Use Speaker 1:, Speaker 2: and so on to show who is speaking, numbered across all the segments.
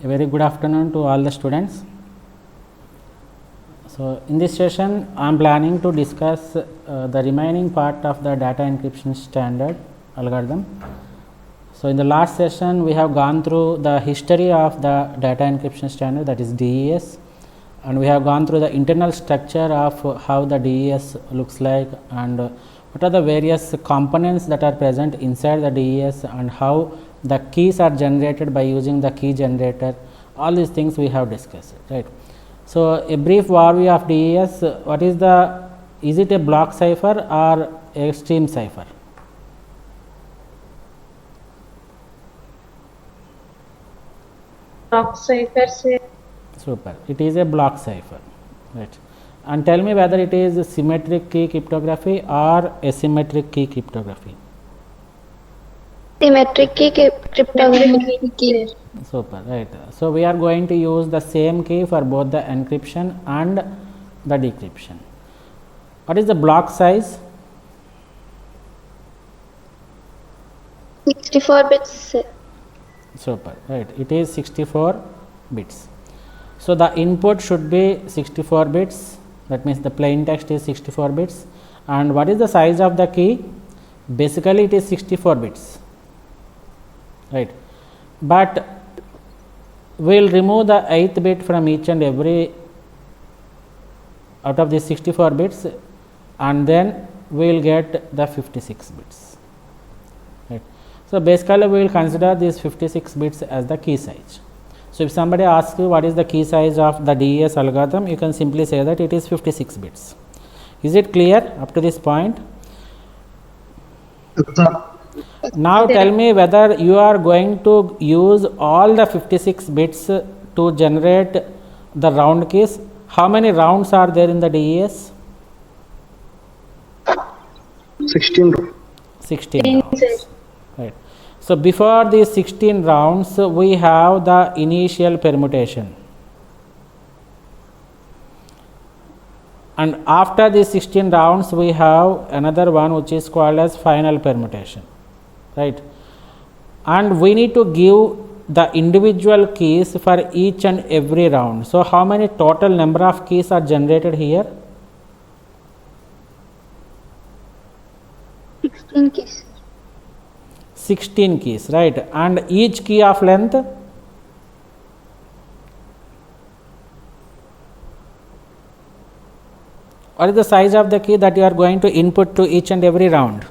Speaker 1: A very good afternoon to all the students. So, in this session I am planning to discuss the remaining part of the data encryption standard algorithm. So, in the last session we have gone through the history of the data encryption standard, that is DES, and we have gone through the internal structure of how the DES looks like and what are the various components that are present inside the DES and how the keys are generated by using the key generator. All these things we have discussed, right. So, a brief overview of DES. What is the, is it a block cipher or a stream cipher?
Speaker 2: block cipher से
Speaker 1: Super, it is a block cipher, right. And tell me whether it is symmetric key cryptography or asymmetric key cryptography.
Speaker 3: Symmetric key cryptography.
Speaker 1: Super, right. So, we are going to use the same key for both the encryption and the decryption. What is the block size?
Speaker 3: 64 bits.
Speaker 1: Super, right. It is 64 bits. So, the input should be 64 bits, that means the plain text is 64 bits. And what is the size of the key? Basically, it is 64 bits, right. But we will remove the 8th bit from each and every out of these 64 bits, and then we will get the 56 bits, right. So, basically we will consider these 56 bits as the key size. So, if somebody asks you what is the key size of the DES algorithm, you can simply say that it is 56 bits. Is it clear up to this point? Now, tell me whether you are going to use all the 56 bits to generate the round keys. How many rounds are there in the DES?
Speaker 4: 16.
Speaker 1: 16 rounds, right. So, before these 16 rounds we have the initial permutation, and after these 16 rounds we have another one which is called as final permutation, right. And we need to give the individual keys for each and every round. So, how many total number of keys are generated here?
Speaker 3: 16 keys.
Speaker 1: 16 keys, right. And each key of length? What is the size of the key that you are going to input to each and every round?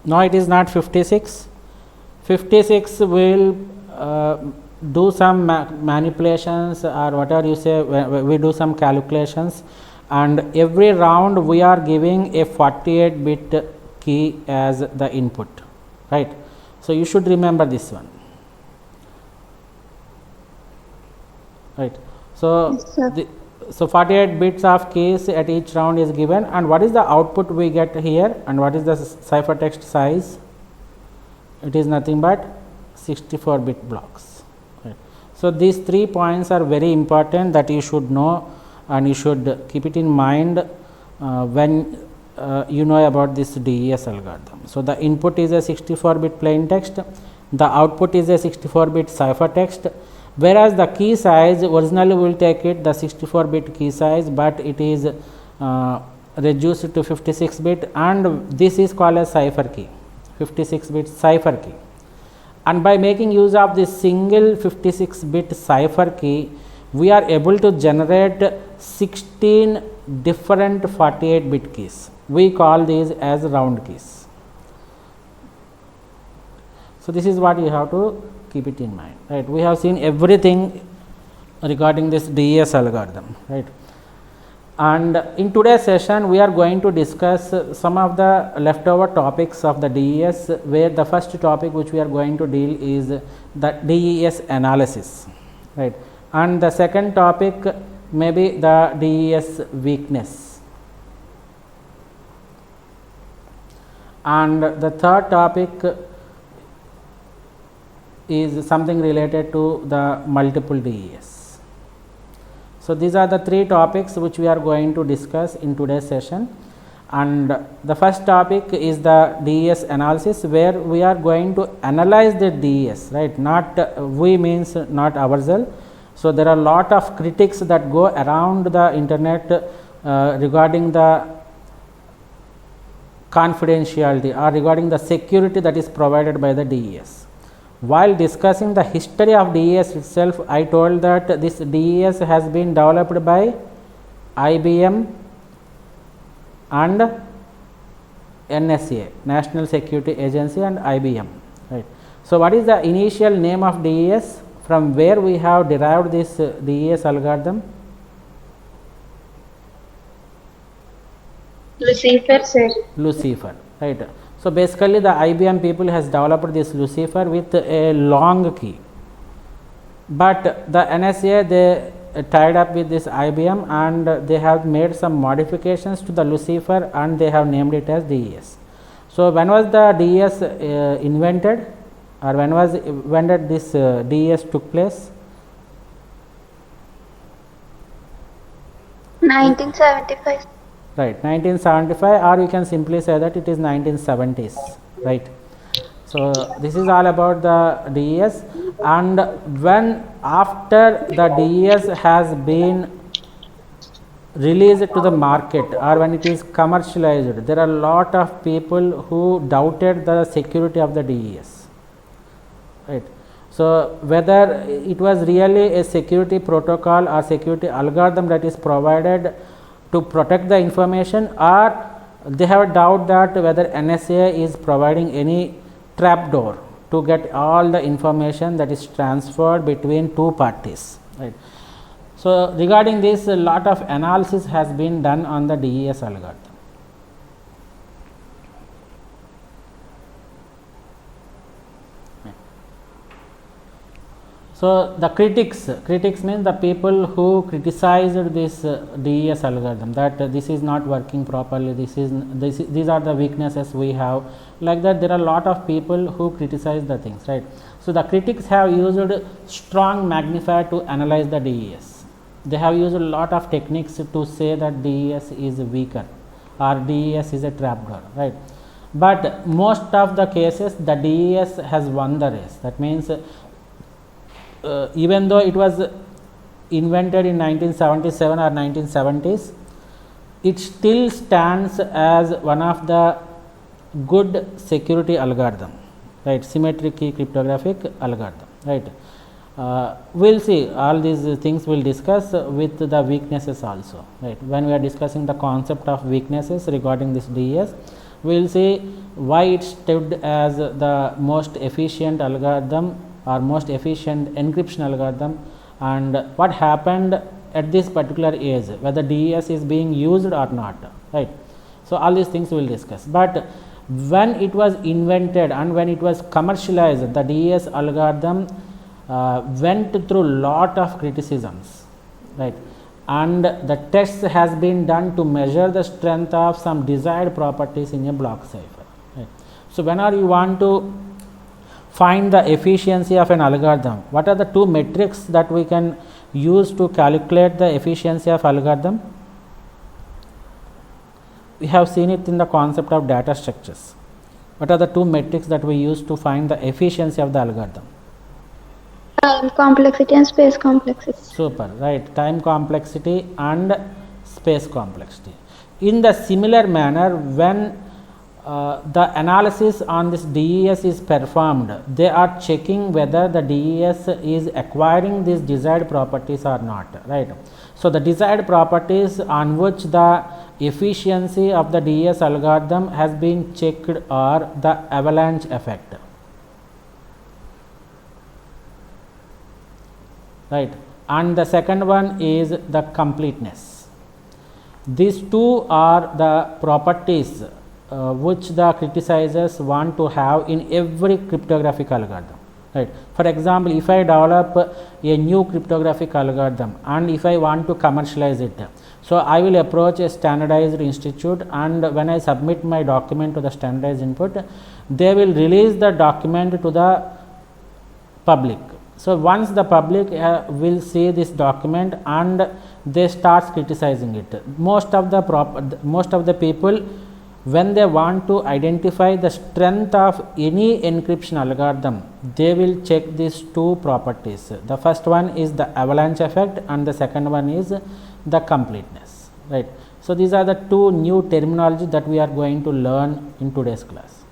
Speaker 1: No, it is not 56. 56 will do some manipulations or whatever you say, we do some calculations, and every round we are giving a 48 bit key as the input, right. So, you should remember this one, right. So,
Speaker 3: Yes,
Speaker 1: so 48 bits of keys at each round is given, and what is the output we get here, and what is the ciphertext size? It is nothing but 64 bit blocks, right. So, these 3 points are very important that you should know, and you should keep it in mind when you know about this DES algorithm. So, the input is a 64 bit plain text, the output is a 64 bit ciphertext, whereas the key size originally we will take it the 64 bit key size, but it is reduced to 56 bit, and this is called as cipher key, 56 bit cipher key. And by making use of this single 56 bit cipher key, we are able to generate 16 different 48 bit keys. We call these as round keys. So, this is what you have to keep it in mind, right. We have seen everything regarding this DES algorithm, right. And in today's session we are going to discuss some of the leftover topics of the DES, where the first topic which we are going to deal is the DES analysis, right. And the second topic may be the DES weakness, and the third topic is something related to the multiple DES. So, these are the three topics which we are going to discuss in today's session, And the first topic is the DES analysis, where we are going to analyze the DES, right? Not we means not ourselves. So there are lot of critics that go around the internet regarding the confidentiality or regarding the security that is provided by the DES. While discussing the history of DES itself, I told that this DES has been developed by IBM and NSA, National Security Agency, and IBM, right. So what is the initial name of DES, from where we have derived this DES algorithm?
Speaker 3: Lucifer, sir.
Speaker 1: Lucifer, right. So basically the IBM people has developed this Lucifer with a long key, but the NSA, they tied up with this IBM and they have made some modifications to the Lucifer and they have named it as DES. So when was the DES invented, or when did this DES took place?
Speaker 3: 1975.
Speaker 1: Right, 1975, or you can simply say that it is 1970s, right. So this is all about the DES. And when after the DES has been released to the market, or when it is commercialized, there are a lot of people who doubted the security of the DES, right. So whether it was really a security protocol or security algorithm that is provided to protect the information, or they have a doubt that whether NSA is providing any trapdoor to get all the information that is transferred between two parties, right. So regarding this, a lot of analysis has been done on the DES algorithm. So the critics means the people who criticized this DES algorithm, that this is not working properly, these are the weaknesses we have, like that there are a lot of people who criticize the things, right. So the critics have used strong magnifier to analyze the DES. They have used a lot of techniques to say that DES is weaker or DES is a trapdoor, right. But most of the cases the DES has won the race. That means even though it was invented in 1977 or 1970s, it still stands as one of the good security algorithm, right, symmetric key cryptographic algorithm, right. We'll see all these things we'll discuss with the weaknesses also, right. When we are discussing the concept of weaknesses regarding this DES, we'll see why it stood as the most efficient algorithm or most efficient encryption algorithm, and what happened at this particular age, whether DES is being used or not, right. So all these things we will discuss. But when it was invented and when it was commercialized, the DES algorithm went through lot of criticisms, right, and the tests has been done to measure the strength of some desired properties in a block cipher, right. So whenever you want to find the efficiency of an algorithm, what are the two metrics that we can use to calculate the efficiency of algorithm? We have seen it in the concept of data structures. What are the two metrics that we use to find the efficiency of the algorithm?
Speaker 3: Time complexity and space complexity.
Speaker 1: Super, right. Time complexity and space complexity. In the similar manner, when the analysis on this DES is performed, they are checking whether the DES is acquiring these desired properties or not, right. So the desired properties on which the efficiency of the DES algorithm has been checked are the avalanche effect, right, and the second one is the completeness. These two are the properties which the criticizers want to have in every cryptographic algorithm, right. For example, if I develop a new cryptographic algorithm and if I want to commercialize it, so I will approach a standardized institute, and when I submit my document to the standardized input, they will release the document to the public, So once the public will see this document and they start criticizing it, most of the people, when they want to identify the strength of any encryption algorithm, they will check these two properties. The first one is the avalanche effect and the second one is the completeness, right. So these are the two new terminology that we are going to learn in today's class,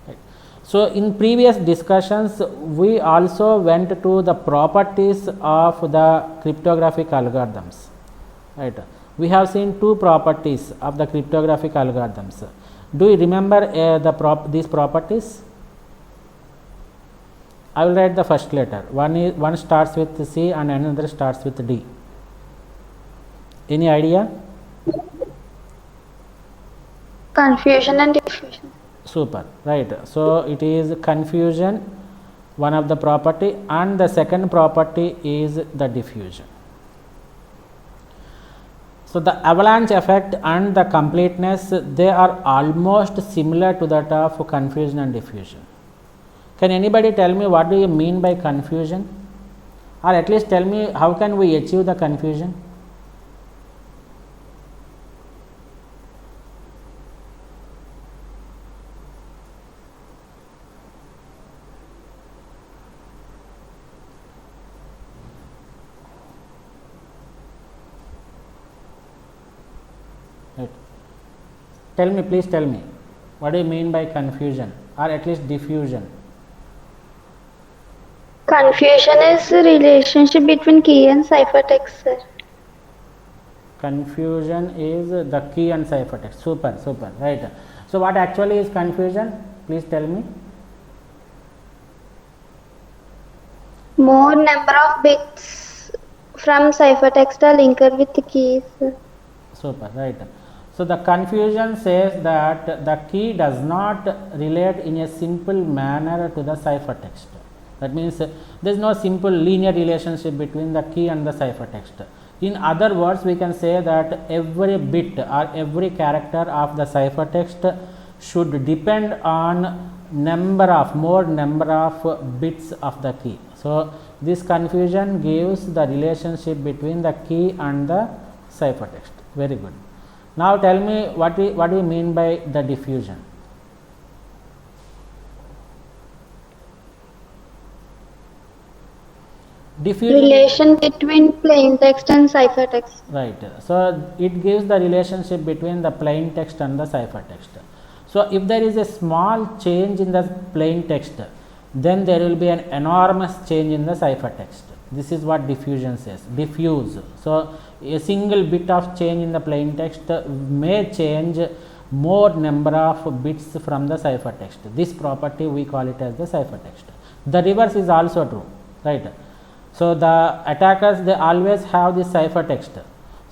Speaker 1: right. So in previous discussions we also went to the properties of the cryptographic algorithms, right. We have seen two properties of the cryptographic algorithms. Do you remember these properties? I will write the first letter. One starts with C and another starts with D. Any idea?
Speaker 3: Confusion and diffusion.
Speaker 1: Super, right. So it is confusion, one of the property, and the second property is the diffusion. So the avalanche effect and the completeness, they are almost similar to that of confusion and diffusion. Can anybody tell me what do you mean by confusion, or at least tell me how can we achieve the confusion? Right. Tell me, please tell me, what do you mean by confusion or at least diffusion?
Speaker 3: Confusion is the relationship between key and ciphertext, sir.
Speaker 1: Confusion is the key and ciphertext. Super, super, right. So what actually is confusion? Please tell me.
Speaker 3: More number of bits from ciphertext are linked with the keys.
Speaker 1: Super, right. So the confusion says that the key does not relate in a simple manner to the ciphertext. That means there is no simple linear relationship between the key and the ciphertext. In other words, we can say that every bit or every character of the ciphertext should depend on more number of bits of the key. So this confusion gives the relationship between the key and the ciphertext. Very good. Now tell me what do you mean by the diffusion? Diffusion,
Speaker 3: relation between plain text and ciphertext.
Speaker 1: right. So it gives the relationship between the plain text and the ciphertext. So if there is a small change in the plain text, then there will be an enormous change in the ciphertext. This is what diffusion says. Diffuse. So a single bit of change in the plain text may change more number of bits from the ciphertext. This property we call it as the ciphertext. The reverse is also true, right. So the attackers, they always have this ciphertext.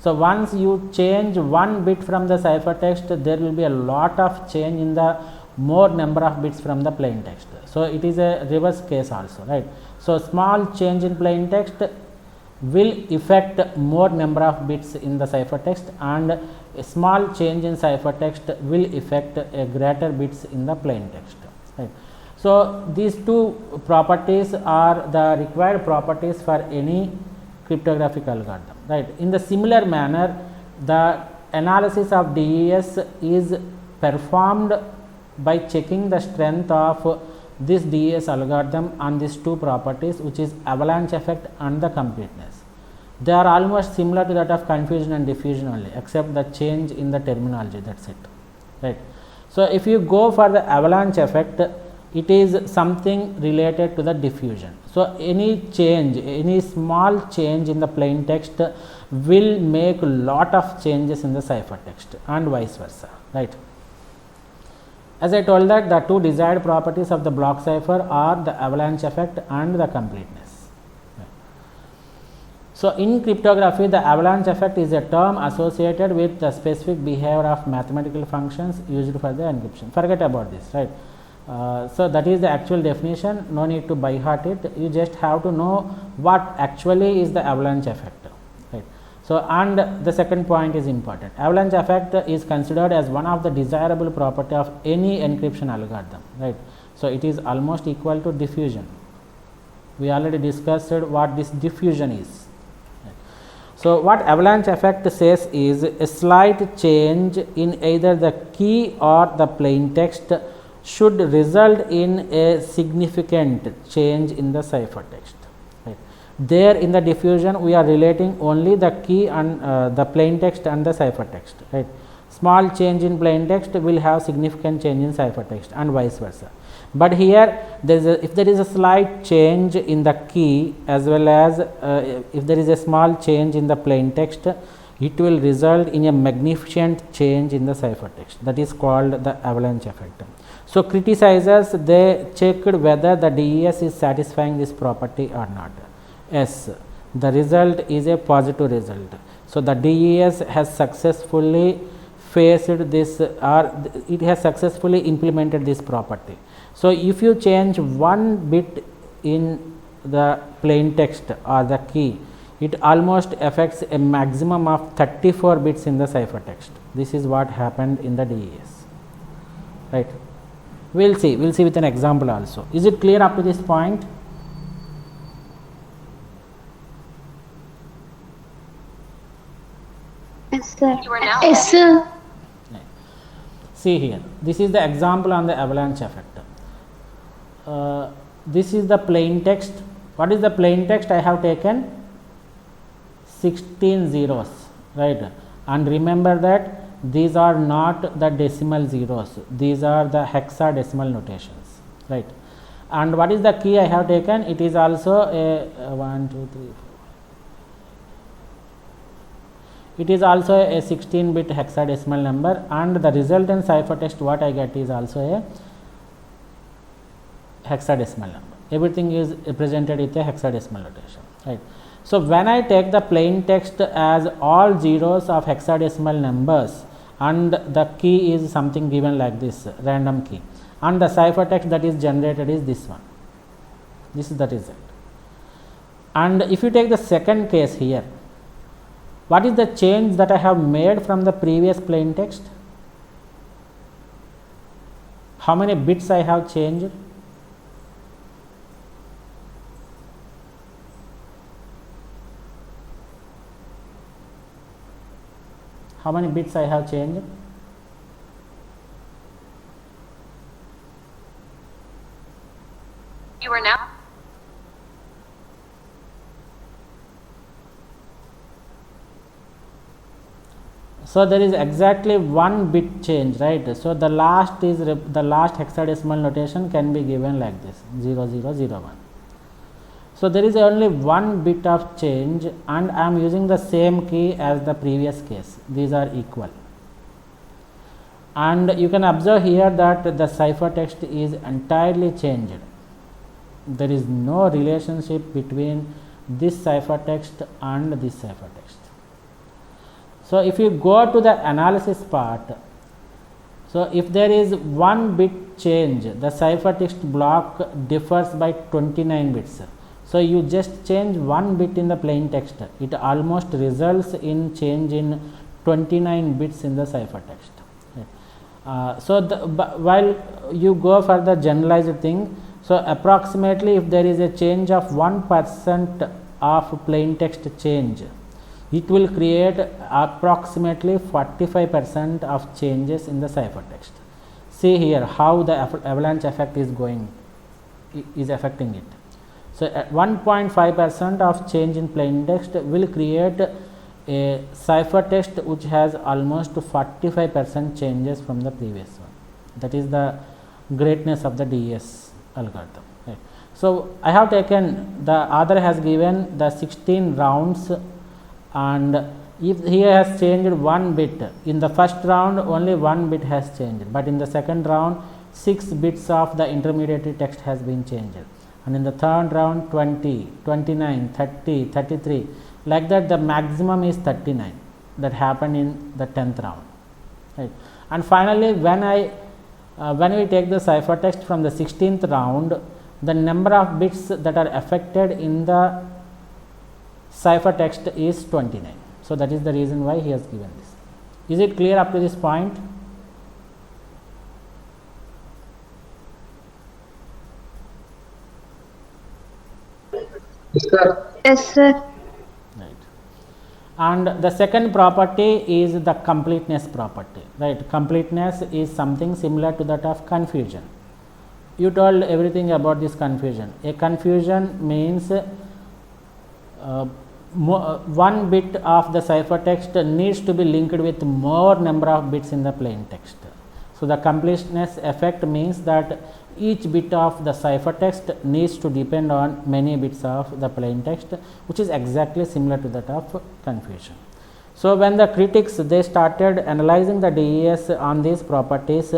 Speaker 1: So once you change one bit from the ciphertext, there will be a lot of change in the more number of bits from the plain text. So it is a reverse case also, right. So small change in plain text will affect more number of bits in the ciphertext, and a small change in ciphertext will affect a greater bits in the plain text, right. So these two properties are the required properties for any cryptographic algorithm, right. In the similar manner, the analysis of DES is performed by checking the strength of this DES algorithm on these two properties, which is avalanche effect and the completeness. They are almost similar to that of confusion and diffusion only, except the change in the terminology, that's it, right. So if you go for the avalanche effect, it is something related to the diffusion. So any change, any small change in the plain text will make a lot of changes in the ciphertext and vice versa, right. As I told that the two desired properties of the block cipher are the avalanche effect and the completeness. Right. So in cryptography, the avalanche effect is a term associated with the specific behavior of mathematical functions used for the encryption. Forget about this, right. So that is the actual definition, no need to by heart it, you just have to know what actually is the avalanche effect, right. So and the second point is important. Avalanche effect is considered as one of the desirable property of any encryption algorithm, right. So it is almost equal to diffusion. We already discussed what this diffusion is. So, what avalanche effect says is a slight change in either the key or the plain text should result in a significant change in the ciphertext. Right. There in the diffusion we are relating only the key and the plain text and the ciphertext. Right. Small change in plain text will have significant change in ciphertext and vice versa. But here if there is a slight change in the key as well as if there is a small change in the plain text, it will result in a magnificent change in the ciphertext, that is called the avalanche effect. So, criticizers they checked whether the DES is satisfying this property or not. Yes, the result is a positive result. So, the DES has successfully faced this or it has successfully implemented this property. So, if you change one bit in the plain text or the key, it almost affects a maximum of 34 bits in the ciphertext. This is what happened in the DES, right. We will see with an example also. Is it clear up to this point?
Speaker 3: Yes, sir.
Speaker 2: Yes, sir.
Speaker 1: See here, this is the example on the avalanche effect. This is the plain text. What is the plain text? I have taken 16 zeros, right, and remember that these are not the decimal zeros, these are the hexadecimal notations, right. And what is the key I have taken? It is also a 1 2 3 4, it is also a 16-bit hexadecimal number, and the resultant ciphertext what I get is also a hexadecimal number. Everything is represented with a hexadecimal notation, right. So, when I take the plain text as all zeros of hexadecimal numbers and the key is something given like this random key, and the ciphertext that is generated is this one, this is the result. And if you take the second case here, what is the change that I have made from the previous plain text? How many bits I have changed? How many bits I have changed?
Speaker 2: You are now.
Speaker 1: So, there is exactly one bit change, right. So, the last is the last hexadecimal notation can be given like this 0001. So, there is only one bit of change and I am using the same key as the previous case, these are equal. And you can observe here that the ciphertext is entirely changed. There is no relationship between this ciphertext and this ciphertext. So, if you go to the analysis part, so if there is one bit change, the ciphertext block differs by 29 bits. So, you just change one bit in the plain text, it almost results in change in 29 bits in the ciphertext. So, while you go for the generalized thing, so approximately if there is a change of 1% of plain text change, it will create approximately 45% of changes in the ciphertext. See here how the avalanche effect is affecting it. So, 1.5% of change in plain text will create a ciphertext which has almost 45% changes from the previous one. That is the greatness of the DES algorithm. Right. So, I have taken, the author has given the 16 rounds, and if he has changed one bit, in the first round only one bit has changed, but in the second round 6 bits of the intermediary text has been changed, and in the third round 20, 29, 30, 33, like that the maximum is 39 that happened in the 10th round, right. And finally, when we take the ciphertext from the 16th round, the number of bits that are affected in the ciphertext is 29. So, that is the reason why he has given this. Is it clear up to this point?
Speaker 3: Yes, sir.
Speaker 1: Right. And the second property is the completeness property, right? Completeness is something similar to that of confusion. You told everything about this confusion. A confusion means one bit of the ciphertext needs to be linked with more number of bits in the plain text. So the completeness effect means that each bit of the ciphertext needs to depend on many bits of the plain text, which is exactly similar to that of confusion. So when the critics they started analyzing the DES on these properties,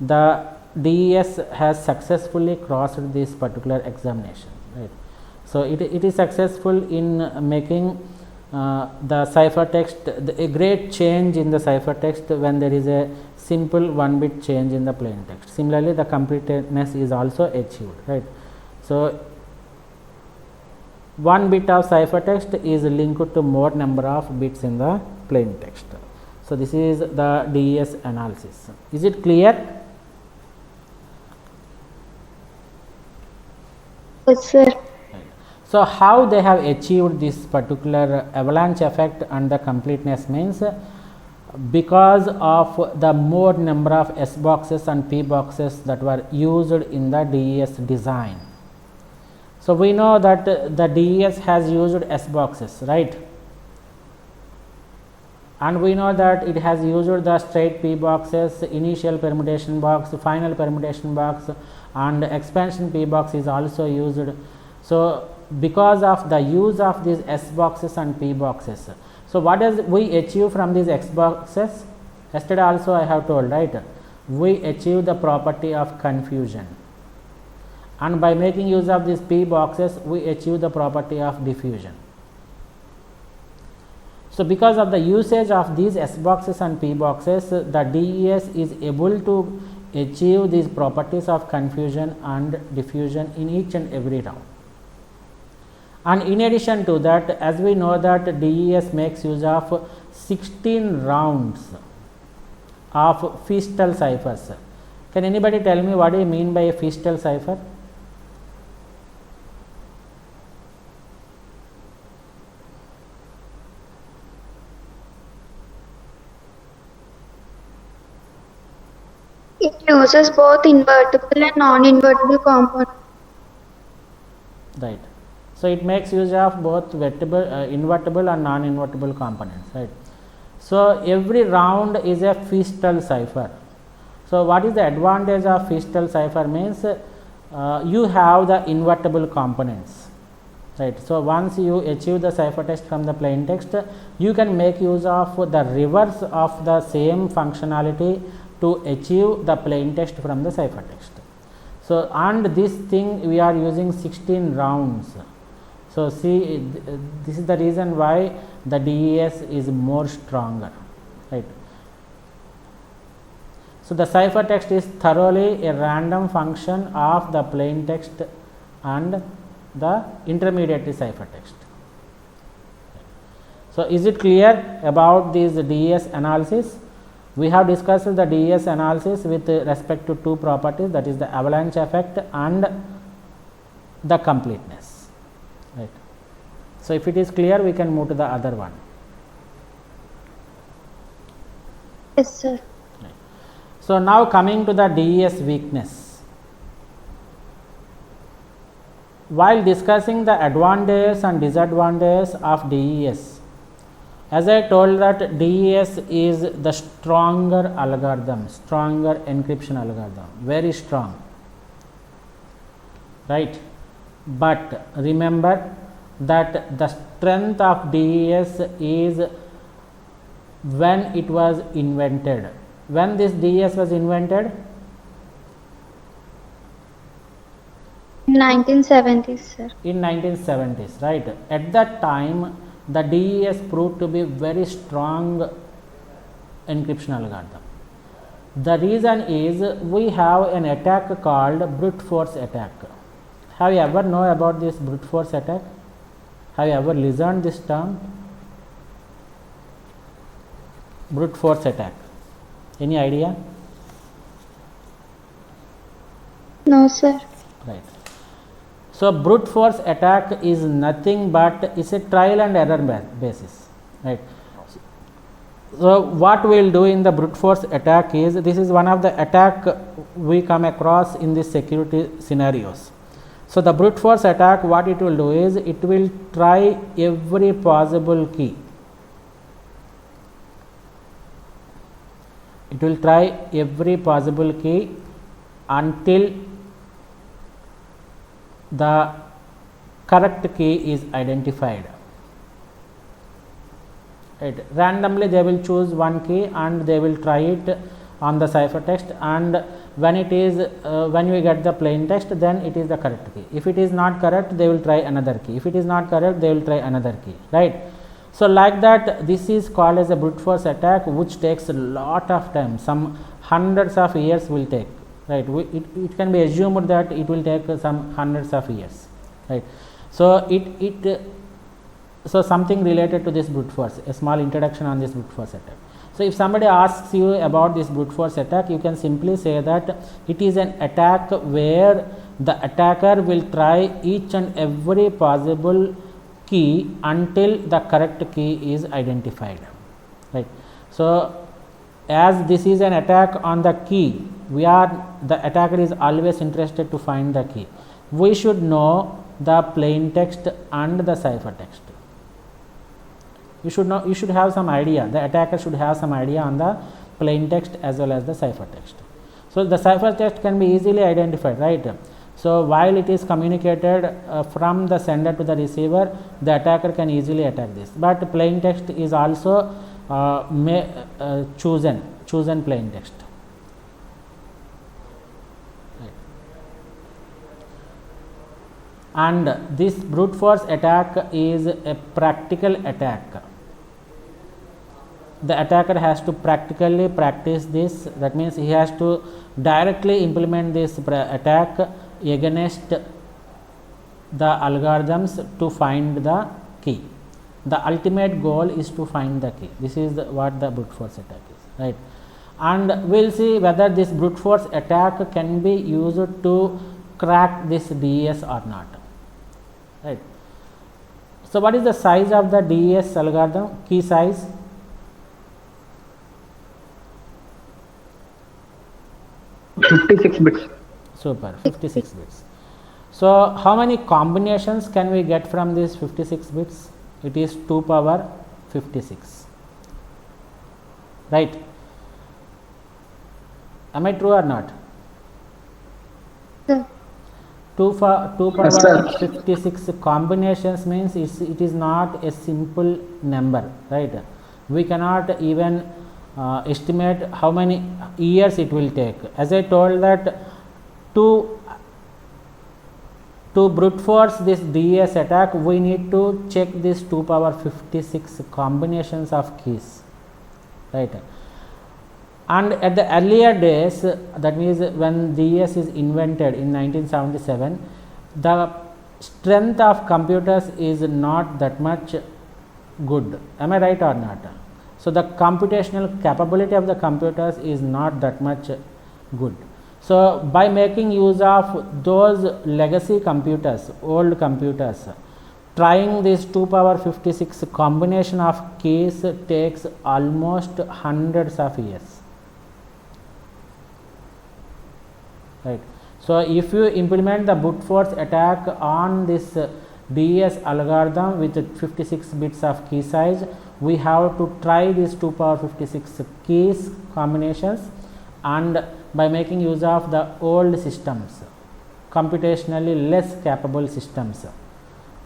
Speaker 1: the DES has successfully crossed this particular examination, right? So it is successful in making the ciphertext a great change in the ciphertext when there is a simple one bit change in the plain text. Similarly, the completeness is also achieved, right? So one bit of ciphertext is linked to more number of bits in the plain text. So this is the DES analysis. Is it clear?
Speaker 3: Yes, sir.
Speaker 1: So how they have achieved this particular avalanche effect and the completeness means because of the more number of S boxes and P boxes that were used in the DES design. So we know that the DES has used S boxes, right? And we know that it has used the straight P boxes, initial permutation box, final permutation box, and expansion P box is also used. So because of the use of these S boxes and P boxes, so what does we achieve from these X boxes? Yesterday also I have told, right? We achieve the property of confusion, and by making use of these P boxes we achieve the property of diffusion. So because of the usage of these S boxes and P boxes, the DES is able to achieve these properties of confusion and diffusion in each and every round. And in addition to that, as we know that DES makes use of 16 rounds of Feastel ciphers. Can anybody tell me what do you mean by a Feastel cipher?
Speaker 3: It uses both invertible and non-invertible components.
Speaker 1: Right. So it makes use of both invertible and non-invertible components, right? So every round is a Feastel cipher. So what is the advantage of Feastel cipher means you have the invertible components, right? So once you achieve the ciphertext from the plain text, you can make use of the reverse of the same functionality to achieve the plain text from the ciphertext. So and this thing we are using 16 rounds. So see, this is the reason why the DES is more stronger, right? So the ciphertext is thoroughly a random function of the plain text and the intermediary ciphertext. So is it clear about this DES analysis? We have discussed the DES analysis with respect to two properties, that is the avalanche effect and the completeness, right? So if it is clear, we can move to the other one.
Speaker 3: Yes, sir.
Speaker 1: Right. So now coming to the DES weakness. While discussing the advantages and disadvantages of DES, as I told that DES is the stronger algorithm, stronger encryption algorithm, very strong, right? But remember that the strength of DES is when it was invented. When this DES was invented?
Speaker 3: 1970s, sir.
Speaker 1: In 1970s, right? At that time, the DES proved to be very strong encryption algorithm. The reason is we have an attack called brute force attack. Have you ever know about this brute force attack? Have you ever listened this term? Brute force attack. Any idea?
Speaker 3: No, sir.
Speaker 1: Right. So brute force attack is nothing but it's a trial and error basis, right? So what we will do in the brute force attack is, this is one of the attack we come across in the security scenarios. So the brute force attack, what it will do is, it will try every possible key. It will try every possible key until the correct key is identified. Right. Randomly they will choose one key and they will try it on the ciphertext, and when it is when we get the plain text, then it is the correct key. If it is not correct, they will try another key. If it is not correct, they will try another key, right? So like that, this is called as a brute force attack, which takes a lot of time, some hundreds of years will take, right? It can be assumed that it will take some hundreds of years, right? So so something related to this brute force, a small introduction on this brute force attack. So if somebody asks you about this brute force attack, you can simply say that it is an attack where the attacker will try each and every possible key until the correct key is identified, right? So as this is an attack on the key, the attacker is always interested to find the key. We should know the plain text and the ciphertext. You should have some idea. The attacker should have some idea on the plain text as well as the ciphertext. So the ciphertext can be easily identified, right? So while it is communicated from the sender to the receiver, the attacker can easily attack this. But plain text is also chosen plain text. And this brute force attack is a practical attack. The attacker has to practically practice this. That means he has to directly implement this attack against the algorithms to find the key. The ultimate goal is to find the key. This is what the brute force attack is, right? And we will see whether this brute force attack can be used to crack this DES or not, right? So what is the size of the DES algorithm? Key size?
Speaker 2: $56 bits.
Speaker 1: Super, 56 bits. So how many combinations can we get from these 56 bits? It is 2 power 56, right? Am I true or not? 2 power 56 combinations means it is not a simple number, right? We cannot even estimate how many years it will take. As I told that to brute force this DES attack, we need to check this 2 power 56 combinations of keys, right? And at the earlier days, that means when DES is invented in 1977, the strength of computers is not that much good. Am I right or not? So the computational capability of the computers is not that much good. So by making use of those legacy computers, old computers, trying this 2 power 56 combination of keys takes almost hundreds of years, right? So if you implement the brute force attack on this DES algorithm with 56 bits of key size, we have to try these 2 power 56 keys combinations, and by making use of the old systems, computationally less capable systems,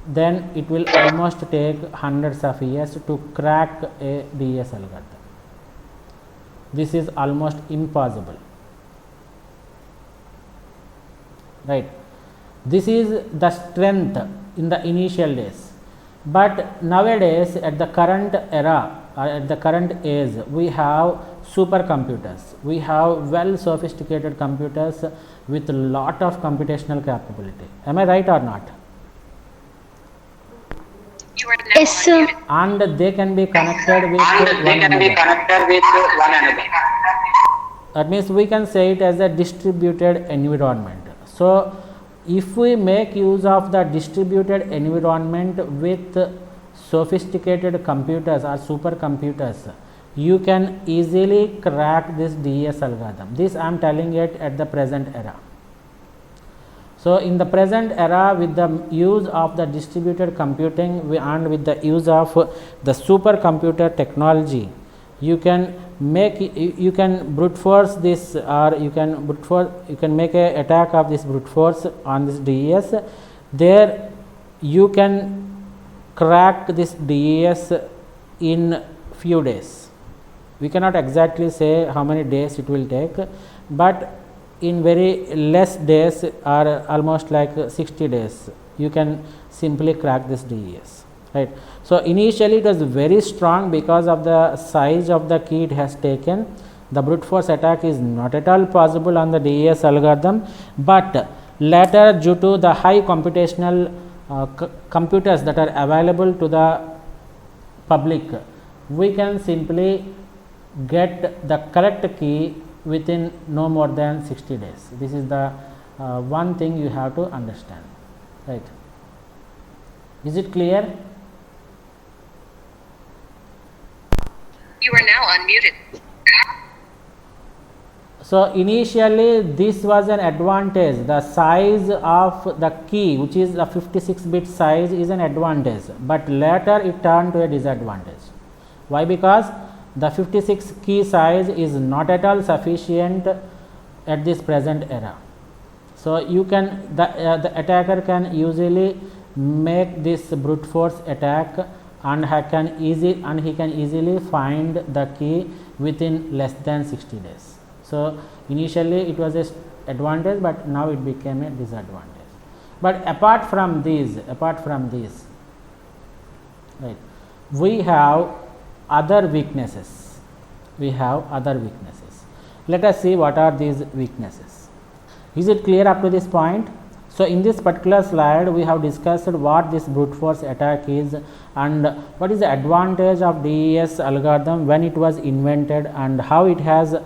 Speaker 1: then it will almost take hundreds of years to crack a DES algorithm. This is almost impossible, right? This is the strength in the initial days. But nowadays, at the current era or at the current age, we have supercomputers. We have well sophisticated computers with a lot of computational capability. Am I right or not?
Speaker 3: Yes, sir.
Speaker 1: And they can be connected with one another. That means we can say it as a distributed environment. So if we make use of the distributed environment with sophisticated computers or supercomputers, you can easily crack this DES algorithm. This I am telling it at the present era. So, in the present era, with the use of the distributed computing and with the use of the supercomputer technology, you can make, you can brute force this, or you can make a attack of this brute force on this DES. There you can crack this DES in few days. We cannot exactly say how many days it will take, but in very less days, or almost like 60 days, you can simply crack this DES, right. So, initially it was very strong because of the size of the key it has taken. The brute force attack is not at all possible on the DES algorithm, but later, due to the high computational computers that are available to the public, we can simply get the correct key within no more than 60 days. This is the one thing you have to understand, right. Is it clear?
Speaker 2: You are now unmuted.
Speaker 1: So, initially this was an advantage. The size of the key, which is a 56-bit size, is an advantage, but later it turned to a disadvantage. Why? Because the 56 key size is not at all sufficient at this present era. So, you can, the attacker can usually make this brute force attack, and he can easily find the key within less than 60 days. So, initially it was an advantage, but now it became a disadvantage. But apart from these, right, we have other weaknesses. Let us see what are these weaknesses. Is it clear up to this point? So, in this particular slide, we have discussed what this brute force attack is, and what is the advantage of DES algorithm when it was invented, and how it has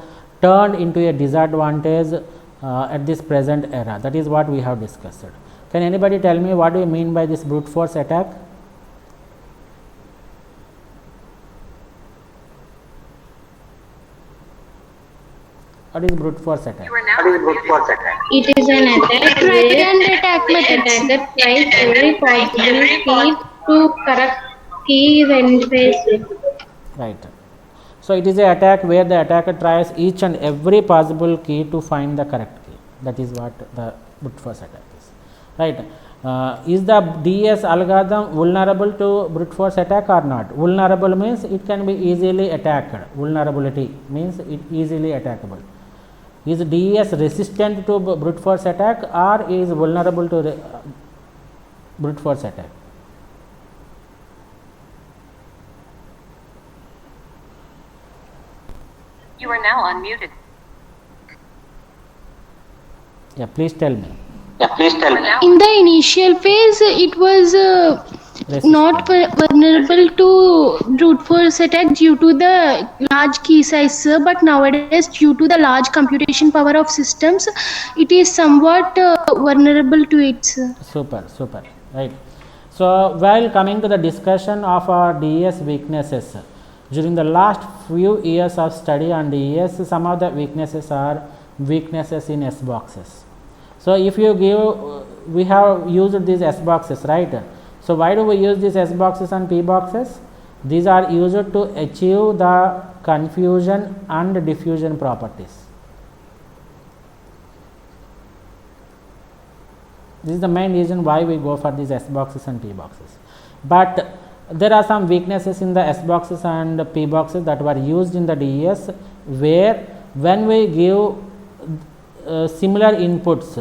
Speaker 1: turned into a disadvantage at this present era. That is what we have discussed. Can anybody tell me what do you mean by this brute force attack? What is brute force attack?
Speaker 3: It is an attack where attacker tries every possible key to correct key when faced.
Speaker 1: Right. So, it is an attack where the attacker tries each and every possible key to find the correct key. That is what the brute force attack is. Right. Is the DES algorithm vulnerable to brute force attack or not? Vulnerable means it can be easily attacked. Vulnerability means it easily attackable. Is DES resistant to brute force attack, or is vulnerable to brute force attack?
Speaker 2: You are now unmuted.
Speaker 1: Yeah, please tell me.
Speaker 4: In the initial phase, it was not vulnerable to brute force attack due to the large key size, but nowadays, due to the large computation power of systems, it is somewhat vulnerable to it.
Speaker 1: Super, right. So, while coming to the discussion of our DES weaknesses, during the last few years of study on DES, some of the weaknesses are weaknesses in S boxes. So, if you give, we have used these S boxes, right. So, why do we use these S boxes and P boxes? These are used to achieve the confusion and diffusion properties. This is the main reason why we go for these S boxes and P boxes. But there are some weaknesses in the S boxes and P boxes that were used in the DES, where when we give similar inputs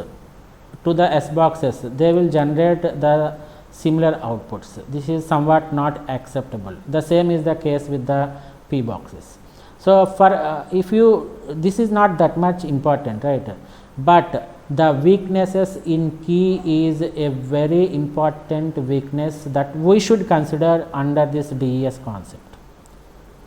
Speaker 1: to the S boxes, they will generate the similar outputs. This is somewhat not acceptable. The same is the case with the P boxes. So, for if you, this is not that much important, right, but the weaknesses in key is a very important weakness that we should consider under this DES concept,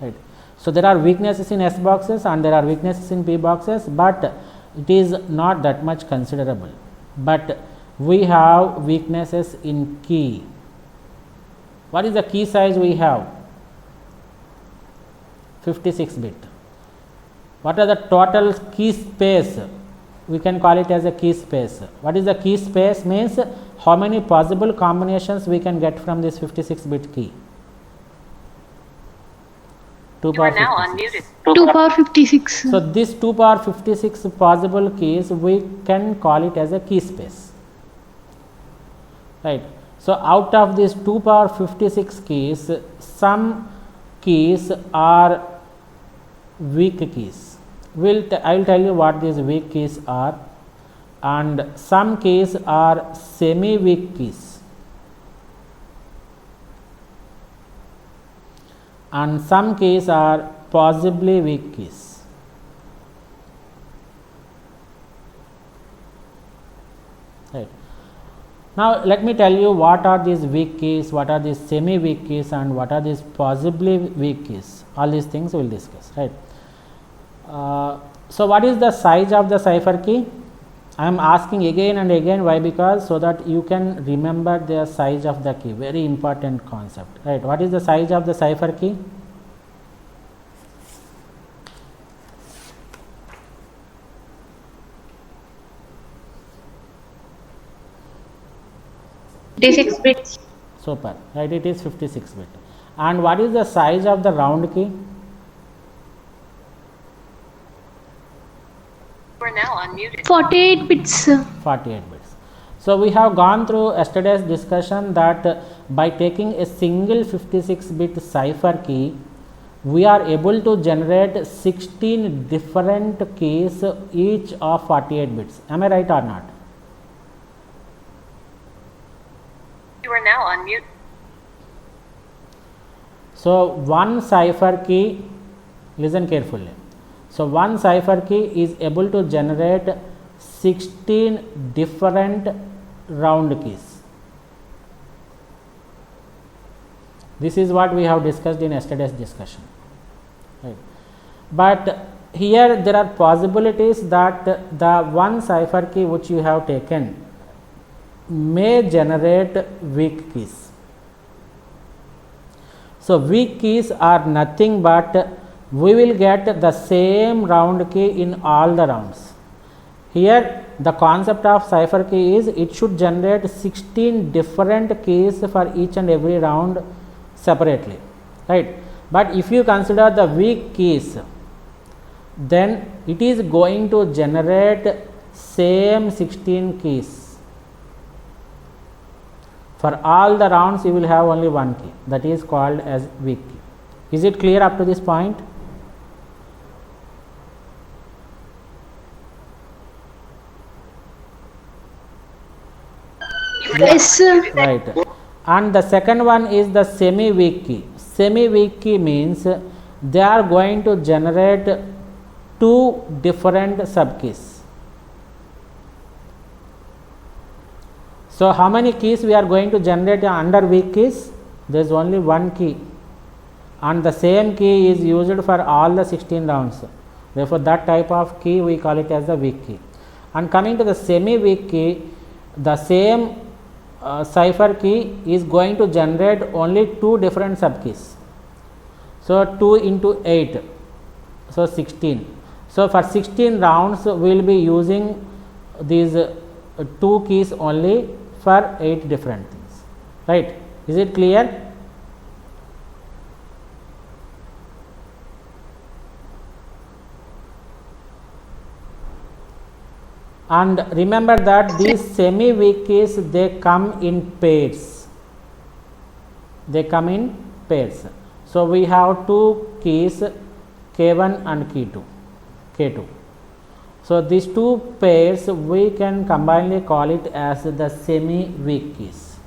Speaker 1: right. So, there are weaknesses in S boxes and there are weaknesses in P boxes, but it is not that much considerable. But we have weaknesses in key. What is the key size we have? 56 bit. What are the total key space? We can call it as a key space. What is the key space? Means how many possible combinations we can get from this 56 bit key. 2
Speaker 2: You
Speaker 1: power
Speaker 2: are now
Speaker 1: 56.
Speaker 2: unmuted.
Speaker 4: 2 power 56.
Speaker 1: So, this 2 power 56 possible keys we can call it as a key space, right. So, out of these 2 power 56 keys, some keys are weak keys. I will tell you what these weak keys are, and some keys are semi weak keys, and some keys are possibly weak keys. Right. Now, let me tell you what are these weak keys, what are these semi weak keys, and what are these possibly weak keys. All these things we will discuss, right. So, what is the size of the cipher key? I am asking again and again. Why? Because so that you can remember the size of the key. Very important concept, right. What is the size of the cipher key?
Speaker 3: Six bits.
Speaker 1: Super, right, it is 56 bit. And what is the size of the round key?
Speaker 2: You are now unmuted.
Speaker 4: 48 bits.
Speaker 1: 48 bits. So, we have gone through yesterday's discussion that by taking a single 56 bit cipher key, we are able to generate 16 different keys, each of 48 bits. Am I right or not?
Speaker 2: You are now unmuted.
Speaker 1: So, one cipher key, listen carefully. So, one cipher key is able to generate 16 different round keys. This is what we have discussed in yesterday's discussion, right. But here there are possibilities that the one cipher key which you have taken may generate weak keys. So, weak keys are nothing but we will get the same round key in all the rounds. Here the concept of cipher key is it should generate 16 different keys for each and every round separately, right. But if you consider the weak keys, then it is going to generate same 16 keys. For all the rounds you will have only one key, that is called as weak key. Is it clear up to this point?
Speaker 4: Yes.
Speaker 1: Right. And the second one is the semi weak key. Semi weak key means they are going to generate two different sub keys. So, how many keys we are going to generate under weak keys? There is only one key, and the same key is used for all the 16 rounds. Therefore, that type of key we call it as the weak key. And coming to the semi weak key, the same cipher key is going to generate only two different sub keys. So, 2 into 8, so 16. So, for 16 rounds we will be using these two keys only for 8 different things, right. Is it clear? And remember that these semi weak keys, they come in pairs. They come in pairs. So, we have two keys K1 and K2. So, these two pairs we can combinedly call it as the semi weak keys.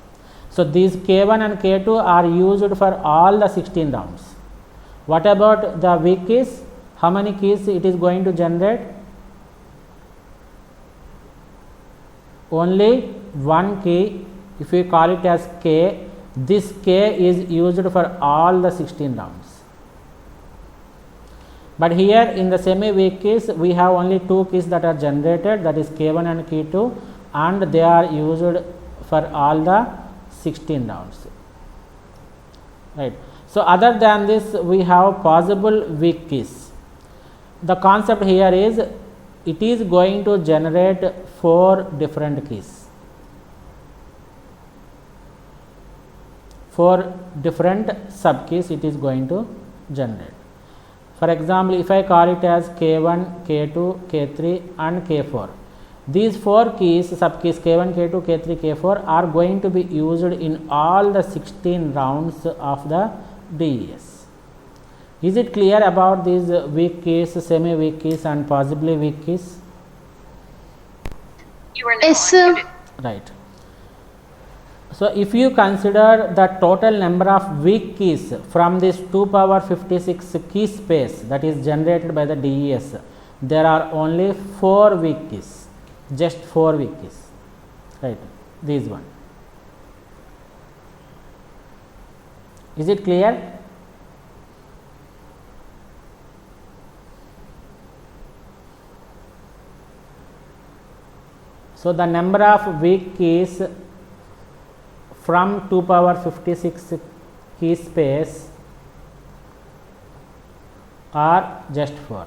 Speaker 1: So, these K1 and K2 are used for all the 16 rounds. What about the weak keys? How many keys it is going to generate? Only one key. If we call it as K, this K is used for all the 16 rounds. But here in the semi weak keys we have only two keys that are generated, that is K1 and K2, and they are used for all the 16 rounds, right. So, other than this we have possible weak keys. The concept here is it is going to generate 4 different keys, 4 different sub keys it is going to generate. For example, if I call it as K1, K2, K3 and K4, these 4 keys, sub keys K1, K2, K3, K4 are going to be used in all the 16 rounds of the DES. Is it clear about these weak keys, semi weak keys and possibly weak keys?
Speaker 2: You are now
Speaker 4: Yes, sir.
Speaker 2: unmuted.
Speaker 1: Right. So, if you consider the total number of weak keys from this 2 power 56 key space that is generated by the DES, there are only 4 weak keys, just 4 weak keys, right, these one. Is it clear? So, the number of weak keys from 2 power 56 key space are just 4.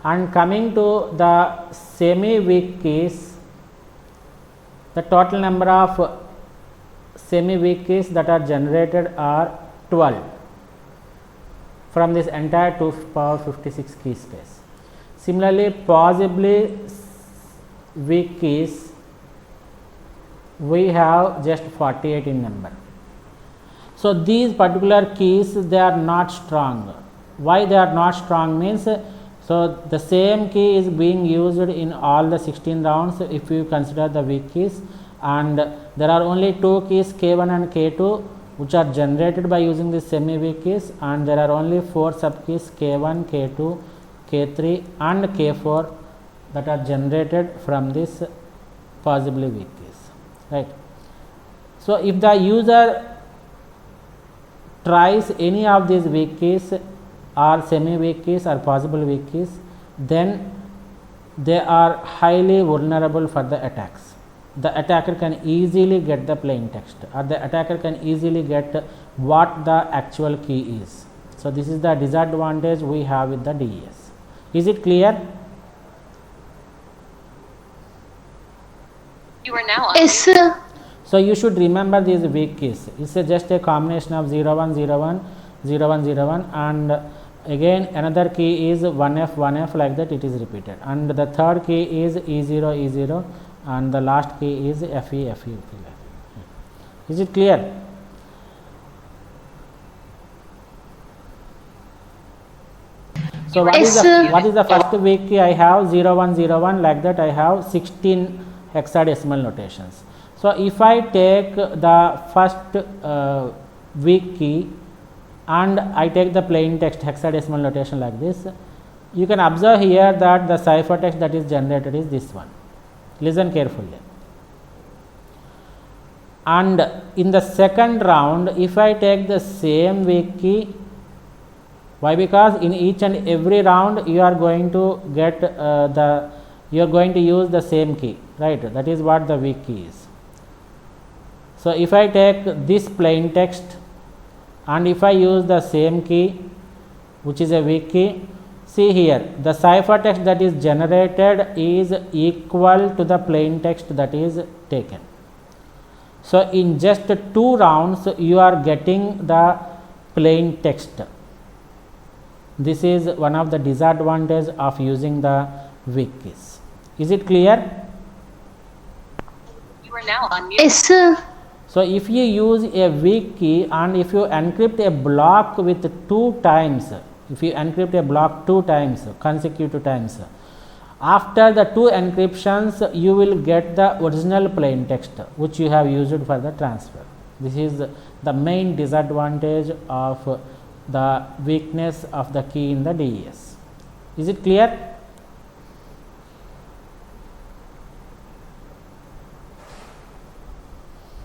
Speaker 1: And coming to the semi weak keys, the total number of semi weak keys that are generated are 12 from this entire 2 power 56 key space. Similarly, possibly weak keys we have just 48 in number. So, these particular keys they are not strong. Why they are not strong means, so the same key is being used in all the 16 rounds if you consider the weak keys, and there are only 2 keys K1 and K2 which are generated by using the semi weak keys, and there are only 4 sub keys K1, K2, K3 and K4 that are generated from this possibly weak keys, right. So, if the user tries any of these weak keys or semi weak keys or possible weak keys, then they are highly vulnerable for the attacks. The attacker can easily get the plain text, or the attacker can easily get what the actual key is. So, this is the disadvantage we have with the DES. Is it clear?
Speaker 2: You are now
Speaker 4: Yes,
Speaker 2: unmuted.
Speaker 4: sir.
Speaker 1: So, you should remember these weak keys. It is just a combination of 01, 01, 01, 01, and again another key is 1F, 1F, like that it is repeated, and the third key is E0, E0, and the last key is FE, FE. Is it clear? So,
Speaker 4: Yes, sir.
Speaker 1: what is the first weak key? I have 01, 01, like that I have 16 hexadecimal notations. So, if I take the first weak key and I take the plain text hexadecimal notation like this, you can observe here that the ciphertext that is generated is this one. Listen carefully. And in the second round, if I take the same weak key, why? Because in each and every round you are going to get you are going to use the same key, right? That is what the weak key is. So, if I take this plain text and if I use the same key which is a weak key, see here the ciphertext that is generated is equal to the plain text that is taken. So, in just 2 rounds you are getting the plain text. This is one of the disadvantages of using the weak keys. Is it clear?
Speaker 2: You are now unmuted.
Speaker 4: Yes, sir.
Speaker 1: So, if you use a weak key and if you encrypt a block with 2 times, if you encrypt a block 2 times, consecutive times, after the 2 encryptions you will get the original plain text which you have used for the transfer. This is the main disadvantage of the weakness of the key in the DES. Is it clear?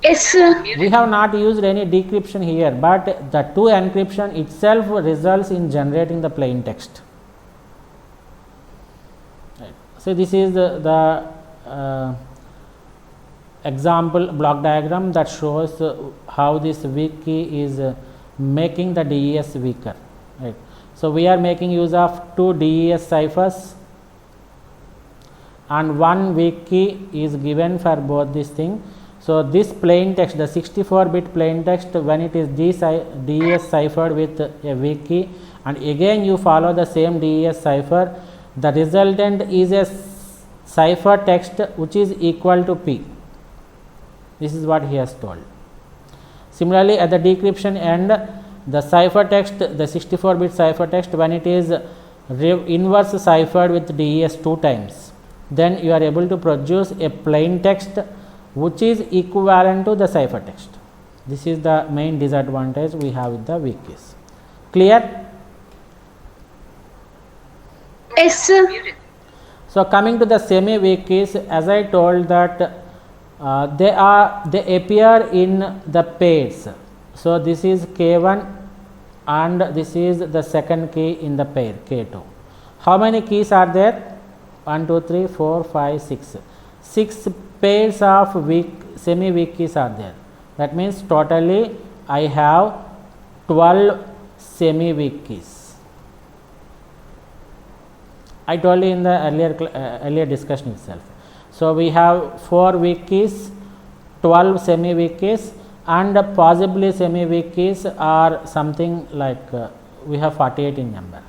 Speaker 4: Yes, sir.
Speaker 1: We have not used any decryption here, but the 2 encryption itself results in generating the plain text. Right. So, this is the example block diagram that shows how this weak key is making the DES weaker, right. So we are making use of 2 DES ciphers and one weak key is given for both this thing. So this plain text, the 64-bit plain text, when it is DES ciphered with a weak key and again you follow the same DES cipher, the resultant is a cipher text which is equal to P. This is what he has told. Similarly, at the decryption end, the cipher text, the 64-bit cipher text, when it is inverse ciphered with DES 2 times, then you are able to produce a plain text which is equivalent to the cipher text. This is the main disadvantage we have with the weak keys. Clear?
Speaker 4: Yes, sir.
Speaker 2: Muted.
Speaker 1: So coming to the semi weak keys, as I told that they appear in the pairs. So this is K1 and this is the second key in the pair K2. How many keys are there? 1, 2, 3, 4, 5, 6. 6 pairs of semi weak keys are there. That means totally I have 12 semi weak keys. I told you in the earlier discussion itself. So we have 4 weak keys, 12 semi weak keys, and possibly semi weak keys are something like we have 48 in number,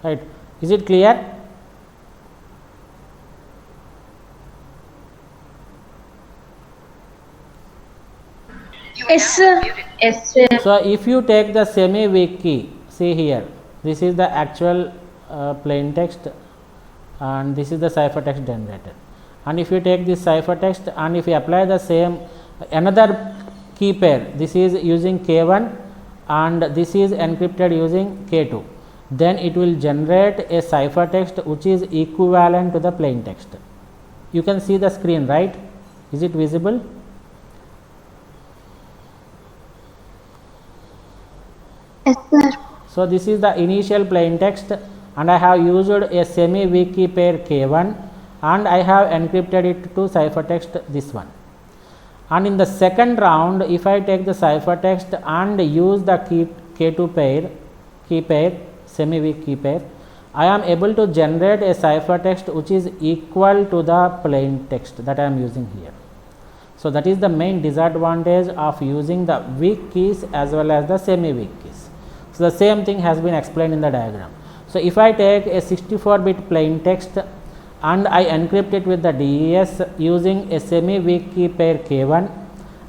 Speaker 1: right. Is it clear?
Speaker 4: Yes, sir.
Speaker 3: Yes, sir.
Speaker 1: So if you take the semi weak key, see here, this is the actual plain text and this is the cipher text generated, and if you take this cipher text and if you apply the same another key pair, this is using K1 and this is encrypted using K2, then it will generate a cipher text which is equivalent to the plain text. You can see the screen, right? Is it visible?
Speaker 3: Yes, sir.
Speaker 1: So this is the initial plain text and I have used a semi weak key pair K1 and I have encrypted it to cipher text this one. And in the second round, if I take the cipher text and use the K2 key pair, semi weak key pair, I am able to generate a cipher text which is equal to the plain text that I am using here. So that is the main disadvantage of using the weak keys as well as the semi weak keys. So the same thing has been explained in the diagram. So if I take a 64-bit plain text and I encrypt it with the DES using a semi weak key pair K1,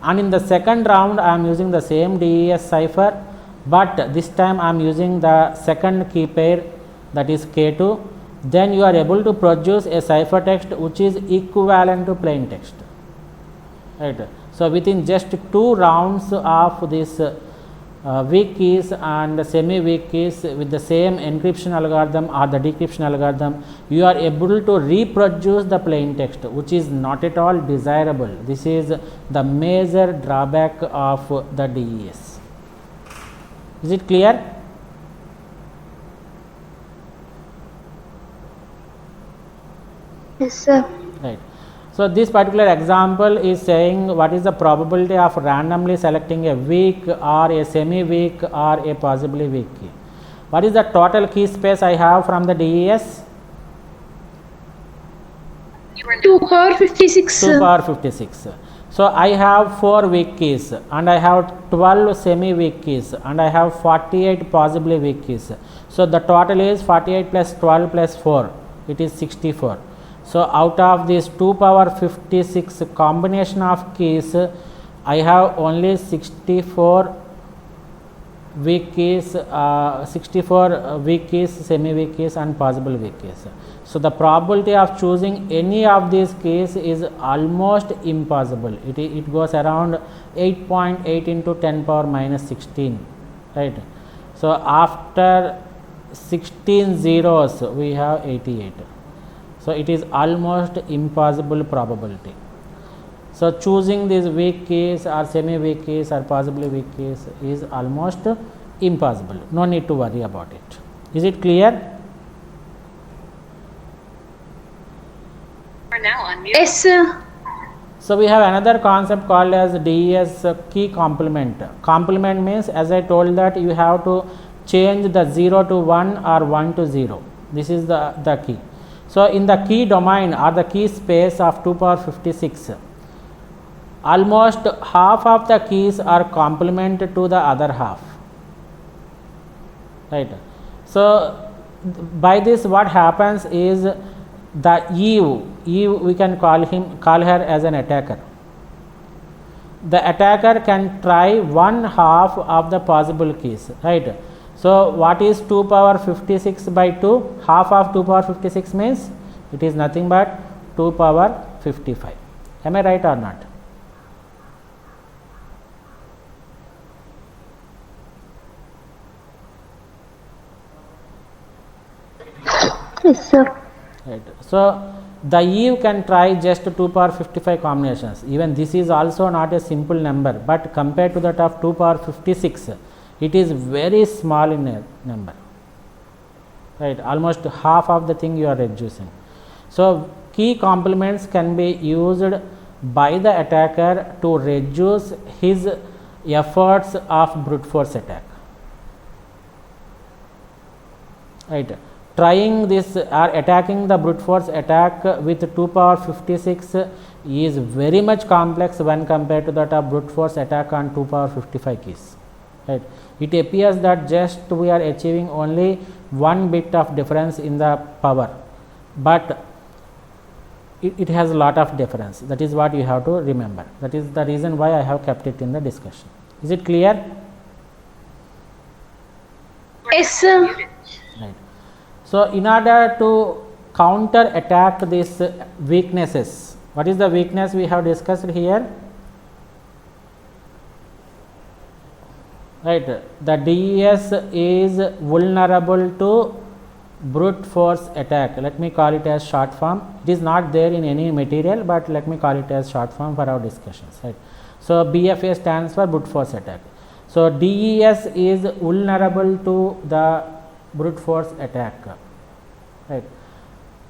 Speaker 1: and in the second round I am using the same DES cipher, but this time I am using the second key pair, that is K2, then you are able to produce a cipher text which is equivalent to plain text, right. So within just 2 rounds of this weak keys and semi weak keys with the same encryption algorithm or the decryption algorithm, you are able to reproduce the plain text, which is not at all desirable. This is the major drawback of the DES. Is it clear?
Speaker 3: Yes, sir.
Speaker 1: Right. So this particular example is saying what is the probability of randomly selecting a weak or a semi weak or a possibly weak key. What is the total key space I have from the DES?
Speaker 2: You are now
Speaker 4: 2 power 56.
Speaker 1: 2 power 56. So I have 4 weak keys and I have 12 semi weak keys and I have 48 possibly weak keys. So the total is 48 plus 12 plus 4, it is 64. So out of this 2 power 56 combination of keys, I have only 64 weak keys, 64 weak keys, semi weak keys and possible weak keys. So the probability of choosing any of these keys is almost impossible. It goes around 8.8 into 10 power minus 16, right. So after 16 zeros we have 88. So it is almost impossible probability. So choosing these weak keys or semi weak keys or possibly weak keys is almost impossible. No need to worry about it. Is it clear?
Speaker 2: You are now unmuted.
Speaker 4: Yes, sir.
Speaker 1: So we have another concept called as DES key complement. Complement means, as I told, that you have to change the 0 to 1 or 1 to 0. This is the key. So in the key domain or the key space of 2 power 56, almost half of the keys are complement to the other half, right? So by this what happens is, the Eve we can call her as an attacker. The attacker can try one half of the possible keys, right? So what is 2 power 56 by 2? Half of 2 power 56 means it is nothing but 2 power 55. Am I right or not?
Speaker 3: Yes, sir.
Speaker 1: Right. So the Eve can try just 2 power 55 combinations. Even this is also not a simple number, but compared to that of 2 power 56, it is very small in a number, right? Almost half of the thing you are reducing. So key complements can be used by the attacker to reduce his efforts of brute force attack, right? Trying this or attacking the brute force attack with 2 power 56 is very much complex when compared to that of brute force attack on 2 power 55 keys, right? It appears that just we are achieving only 1 bit of difference in the power, but it has a lot of difference. That is what you have to remember. That is the reason why I have kept it in the discussion. Is it clear?
Speaker 4: Yes, sir.
Speaker 1: Right. So in order to counter attack these weaknesses, what is the weakness we have discussed here? Right, the DES is vulnerable to brute force attack. Let me call it as short form. It is not there in any material, but let me call it as short form for our discussions, right? So BFA stands for brute force attack. So DES is vulnerable to the brute force attack, right?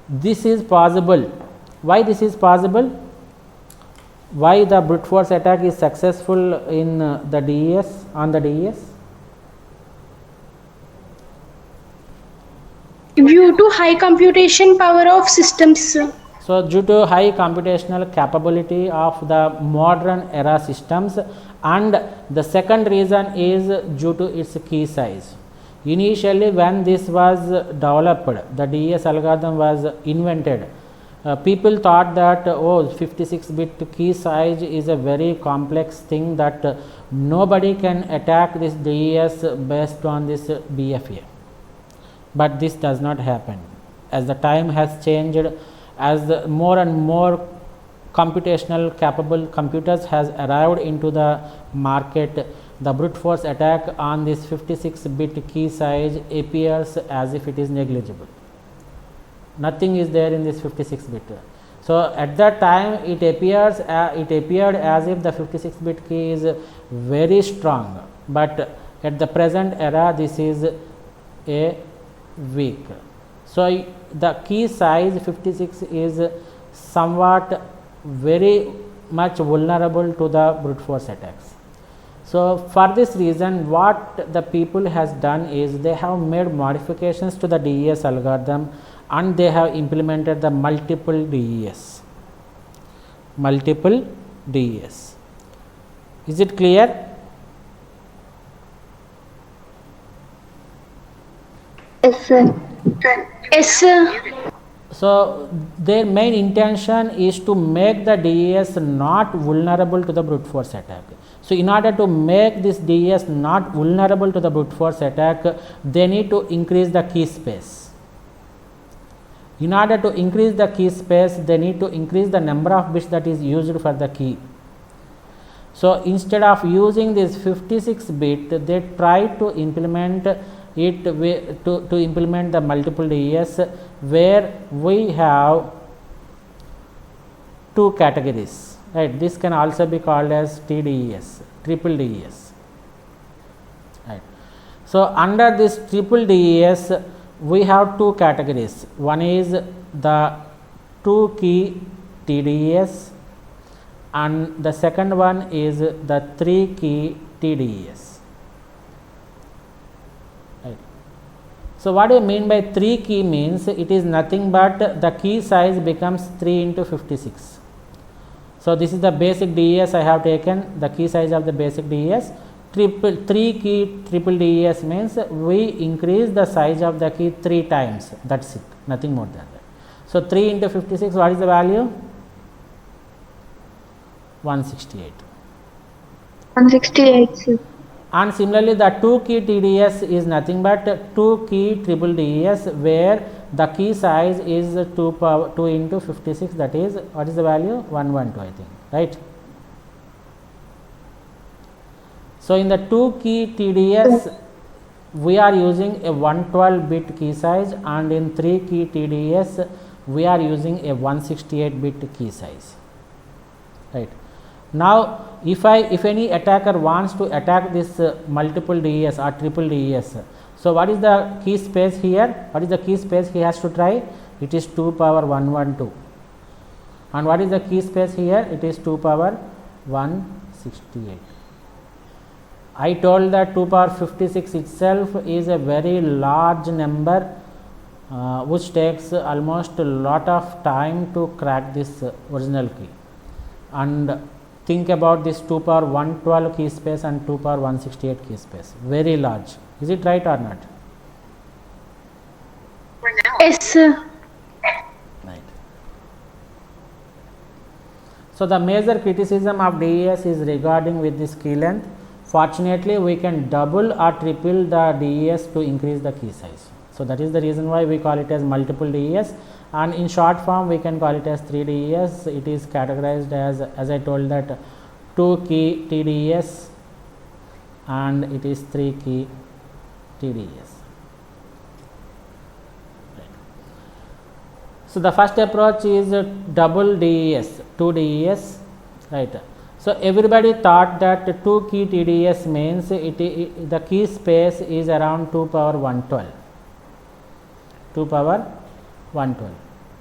Speaker 1: This is possible. Why this is possible? Why the brute force attack is successful in the DES, on the DES?
Speaker 4: Due to high computation power of systems, sir.
Speaker 1: So due to high computational capability of the modern era systems, and the second reason is due to its key size. Initially when this was developed, the DES algorithm was invented, people thought that 56-bit key size is a very complex thing, that nobody can attack this DES based on this BFA. But this does not happen. As the time has changed, as more and more computational capable computers has arrived into the market, the brute force attack on this 56-bit key size appears as if it is negligible. Nothing is there in this 56-bit. So at that time it appeared as if the 56-bit key is very strong, but at the present era this is a weak. So the key size 56 is somewhat very much vulnerable to the brute force attacks. So for this reason, what the people has done is they have made modifications to the DES algorithm, and they have implemented the multiple DES. Multiple DES. Is it clear?
Speaker 3: Yes, sir.
Speaker 4: Yes, sir.
Speaker 1: So their main intention is to make the DES not vulnerable to the brute force attack. So in order to make this DES not vulnerable to the brute force attack, they need to increase the key space. In order to increase the key space, they need to increase the number of bits that is used for the key. So instead of using this 56-bit, they try to implement it to implement the multiple DES, where we have two categories, right? This can also be called as TDES, triple DES, right? So under this triple DES, we have two categories. One is the two key TDES, and the second one is the 3 key TDES. Right. So what do you mean by 3 key? Means it is nothing but the key size becomes 3 into 56. So this is the basic DES I have taken, the key size of the basic DES. 3 key triple DES means we increase the size of the key 3 times, that's it, nothing more than that. So 3 into 56, what is the value? 168.
Speaker 3: 168, sir.
Speaker 1: And similarly the 2 key TDS is nothing but 2 key triple DES, where the key size is 2 into 56, that is, what is the value? 112, I think, right? So in the 2 key TDS we are using a 112 bit key size, and in 3 key TDS we are using a 168 bit key size, right? Now if any attacker wants to attack this multiple DES or triple DES, so what is the key space here? What is the key space he has to try? It is 2 power 112. And what is the key space here? It is 2 power 168. I told that 2 power 56 itself is a very large number, which takes almost a lot of time to crack this original key. And think about this 2 power 112 key space and 2 power 168 key space, very large. Is it right or not?
Speaker 2: We're now
Speaker 4: Yes, sir.
Speaker 1: Right. So the major criticism of DES is regarding with this key length. Fortunately, we can double or triple the DES to increase the key size. So that is the reason why we call it as multiple DES, and in short form we can call it as 3 DES. It is categorized as I told, that 2 key TDES and it is 3 key TDES. Right. So the first approach is double DES, 2 DES, right? So everybody thought that 2 key TDS means the key space is around 2 power 112. 2 power 112.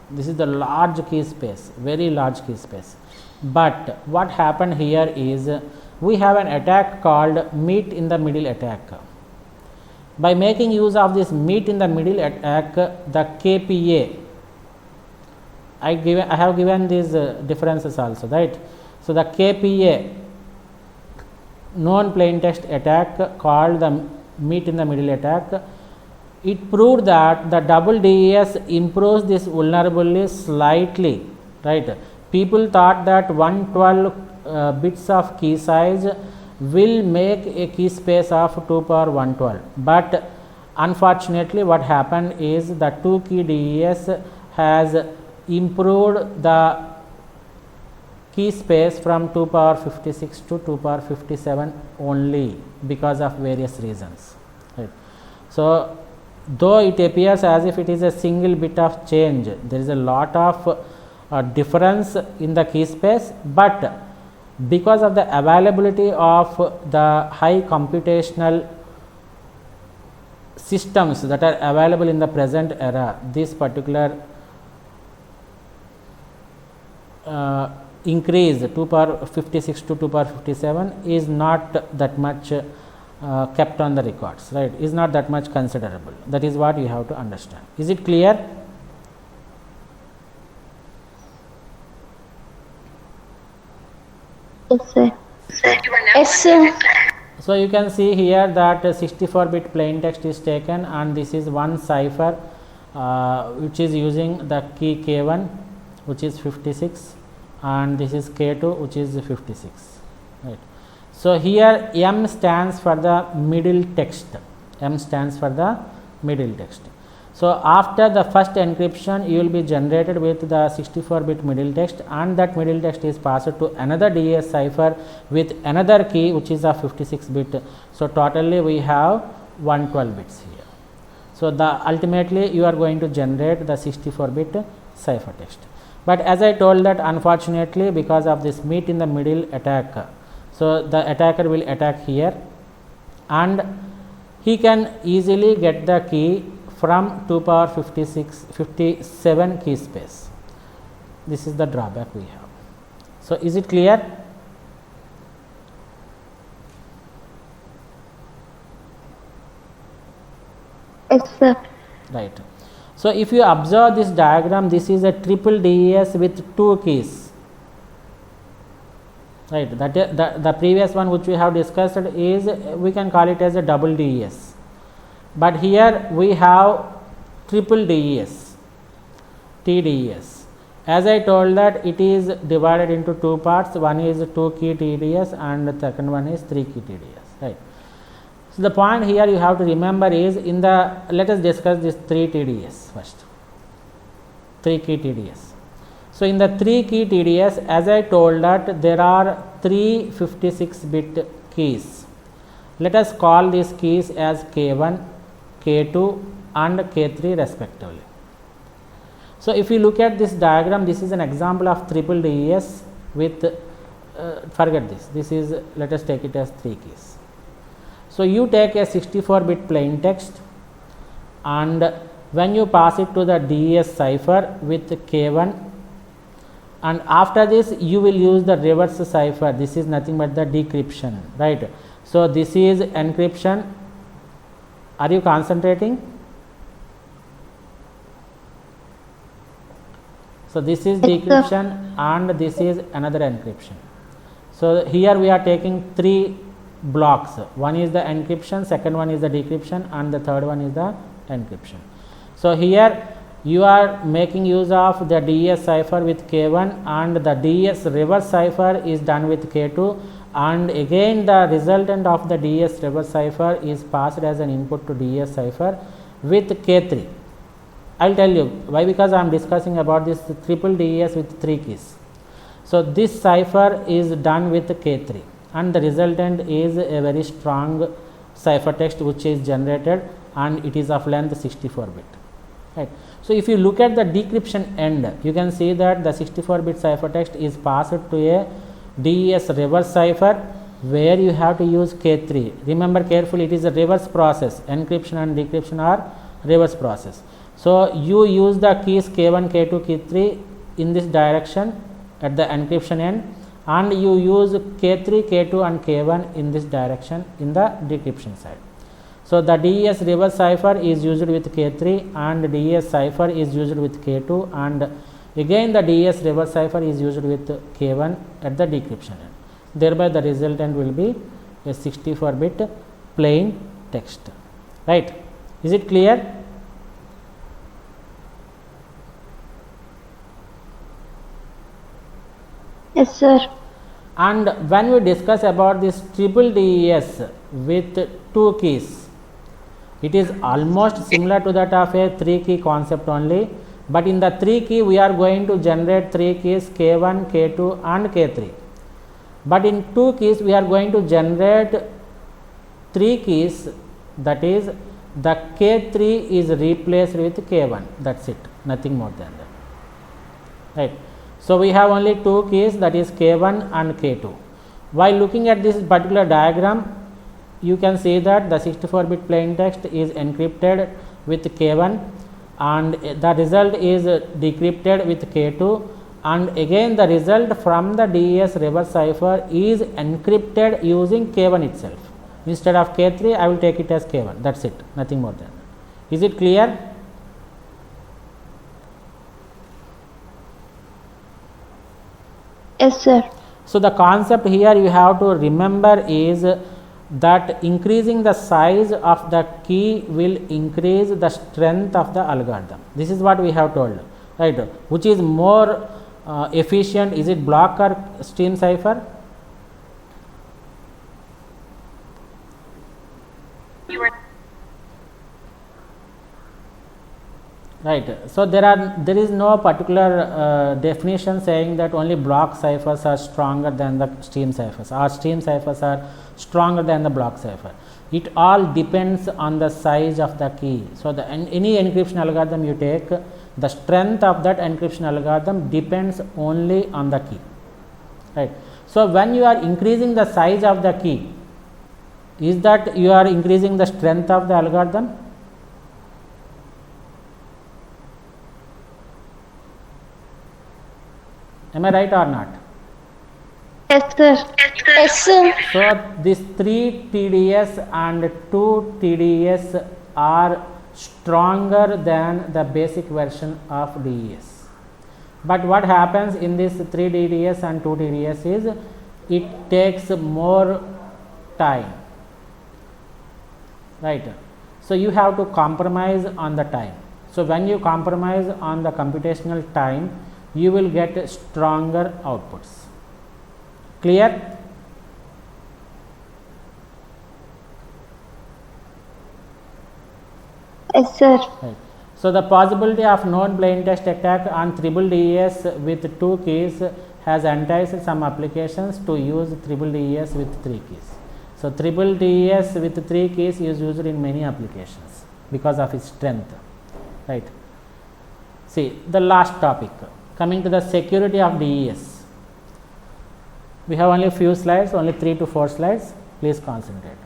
Speaker 1: This is the large key space, very large key space. But what happened here is we have an attack called meet in the middle attack. By making use of this meet in the middle attack, the KPA, I have given these differences also, right? So the KPA, known plain text attack called the meet in the middle attack, it proved that the double DES improves this vulnerability slightly, right? People thought that 112 bits of key size will make a key space of 2 power 112, but unfortunately what happened is the 2 key DES has improved the key space from 2 power 56 to 2 power 57 only because of various reasons, right? So though it appears as if it is a single bit of change, there is a lot of difference in the key space, but because of the availability of the high computational systems that are available in the present era, this particular increase 2 power 56 to 2 power 57 is not that much kept on the records, right? Is not that much considerable. That is what you have to understand. Is it clear?
Speaker 3: Yes, sir.
Speaker 2: you are now
Speaker 4: Yes, sir.
Speaker 1: So you can see here that 64-bit plain text is taken, and this is one cipher which is using the key K1, which is 56, and this is K2, which is 56, right? So here M stands for the middle text. M stands for the middle text. So after the first encryption, you will be generated with the 64-bit middle text, and that middle text is passed to another DES cipher with another key which is a 56-bit. So totally we have 112 bits here. So the ultimately you are going to generate the 64-bit ciphertext. But as I told that unfortunately because of this meet in the middle attack, so the attacker will attack here and he can easily get the key from 2 power 57 key space. This is the drawback we have. So is it clear?
Speaker 3: Yes, sir.
Speaker 1: Right. So if you observe this diagram, this is a triple DES with 2 keys. Right. The previous one which we have discussed is, we can call it as a double DES. But here we have triple DES, TDES. As I told that it is divided into 2 parts. One is 2 key TDS and the second one is 3 key TDS. Right. So the point here you have to remember is, in the, let us discuss this 3 TDS first. 3 key TDS. So in the 3 key TDS, as I told that there are 3 56-bit keys. Let us call these keys as K1, K2 and K3 respectively. So if you look at this diagram, this is an example of triple DES with, forget this, this is, let us take it as 3 keys. So you take a 64-bit plain text, and when you pass it to the DES cipher with K1, and after this you will use the reverse cipher. This is nothing but the decryption, right? So this is encryption. Are you concentrating? So this is decryption and this is another encryption. So here we are taking 3 blocks. One is the encryption, second one is the decryption, and the third one is the encryption. So here you are making use of the DES cipher with K1, and the DES reverse cipher is done with K2, and again the resultant of the DES reverse cipher is passed as an input to DES cipher with K3. I will tell you why, because I am discussing about this triple DES with 3 keys. So this cipher is done with K3, and the resultant is a very strong ciphertext which is generated, and it is of length 64-bit. Right. So if you look at the decryption end, you can see that the 64-bit ciphertext is passed to a DES reverse cipher where you have to use K3. Remember carefully, it is a reverse process. Encryption and decryption are reverse process. So you use the keys K1, K2, K3 in this direction at the encryption end, and you use K3, K2 and K1 in this direction in the decryption side. So the DES reverse cipher is used with K3 and DES cipher is used with K2, and again the DES reverse cipher is used with K1 at the decryption end. Thereby the resultant will be a 64-bit plain text. Right. Is it clear?
Speaker 3: Yes, sir.
Speaker 1: And when we discuss about this triple DES with 2 keys, it is almost similar to that of a 3 key concept only, but in the 3 key we are going to generate 3 keys K1, K2 and K3. But in 2 keys we are going to generate 3 keys, that is the K3 is replaced with K1, that is it, nothing more than that. Right. So we have only 2 keys, that is K1 and K2. While looking at this particular diagram, you can see that the 64-bit plain text is encrypted with K1 and the result is decrypted with K2, and again the result from the DES reverse cipher is encrypted using K1 itself. Instead of K3 I will take it as K1, that is it, nothing more than that. Is it clear?
Speaker 3: Yes, sir.
Speaker 1: So the concept here you have to remember is that increasing the size of the key will increase the strength of the algorithm. This is what we have told, right? Which is more efficient, is it block or stream cipher?
Speaker 2: You are
Speaker 1: Right. So there is no particular definition saying that only block ciphers are stronger than the stream ciphers, or stream ciphers are stronger than the block cipher. It all depends on the size of the key. So any encryption algorithm you take, the strength of that encryption algorithm depends only on the key. Right. So when you are increasing the size of the key, is that you are increasing the strength of the algorithm? Am I right or not?
Speaker 3: Yes, sir.
Speaker 4: Yes, sir.
Speaker 1: So these 3 TDS and 2 TDS are stronger than the basic version of DES. But what happens in this 3 DDS and 2 TDS is it takes more time, right? So you have to compromise on the time. So when you compromise on the computational time, you will get stronger outputs. Clear?
Speaker 3: Yes, sir.
Speaker 1: Right. So the possibility of known plain text attack on triple DES with 2 keys has enticed some applications to use triple DES with 3 keys. So triple DES with 3 keys is used in many applications because of its strength, right? See the last topic, coming to the security of DES. We have only few slides, only 3 to 4 slides, please concentrate.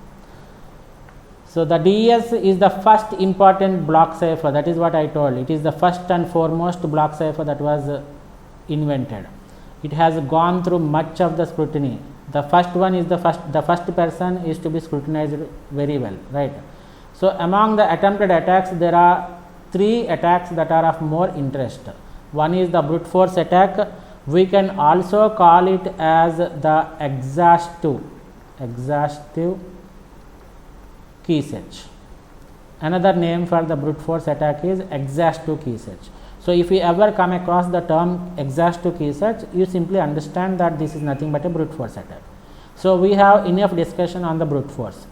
Speaker 1: So the DES is the first important block cipher, that is what I told. It is the first and foremost block cipher that was invented. It has gone through much of the scrutiny. The first one is the first person is to be scrutinized very well, right? So among the attempted attacks, there are 3 attacks that are of more interest. One is the brute force attack. We can also call it as the exhaustive key search. Another name for the brute force attack is exhaustive key search. So if you ever come across the term exhaustive key search, you simply understand that this is nothing but a brute force attack. So we have enough discussion on the brute force.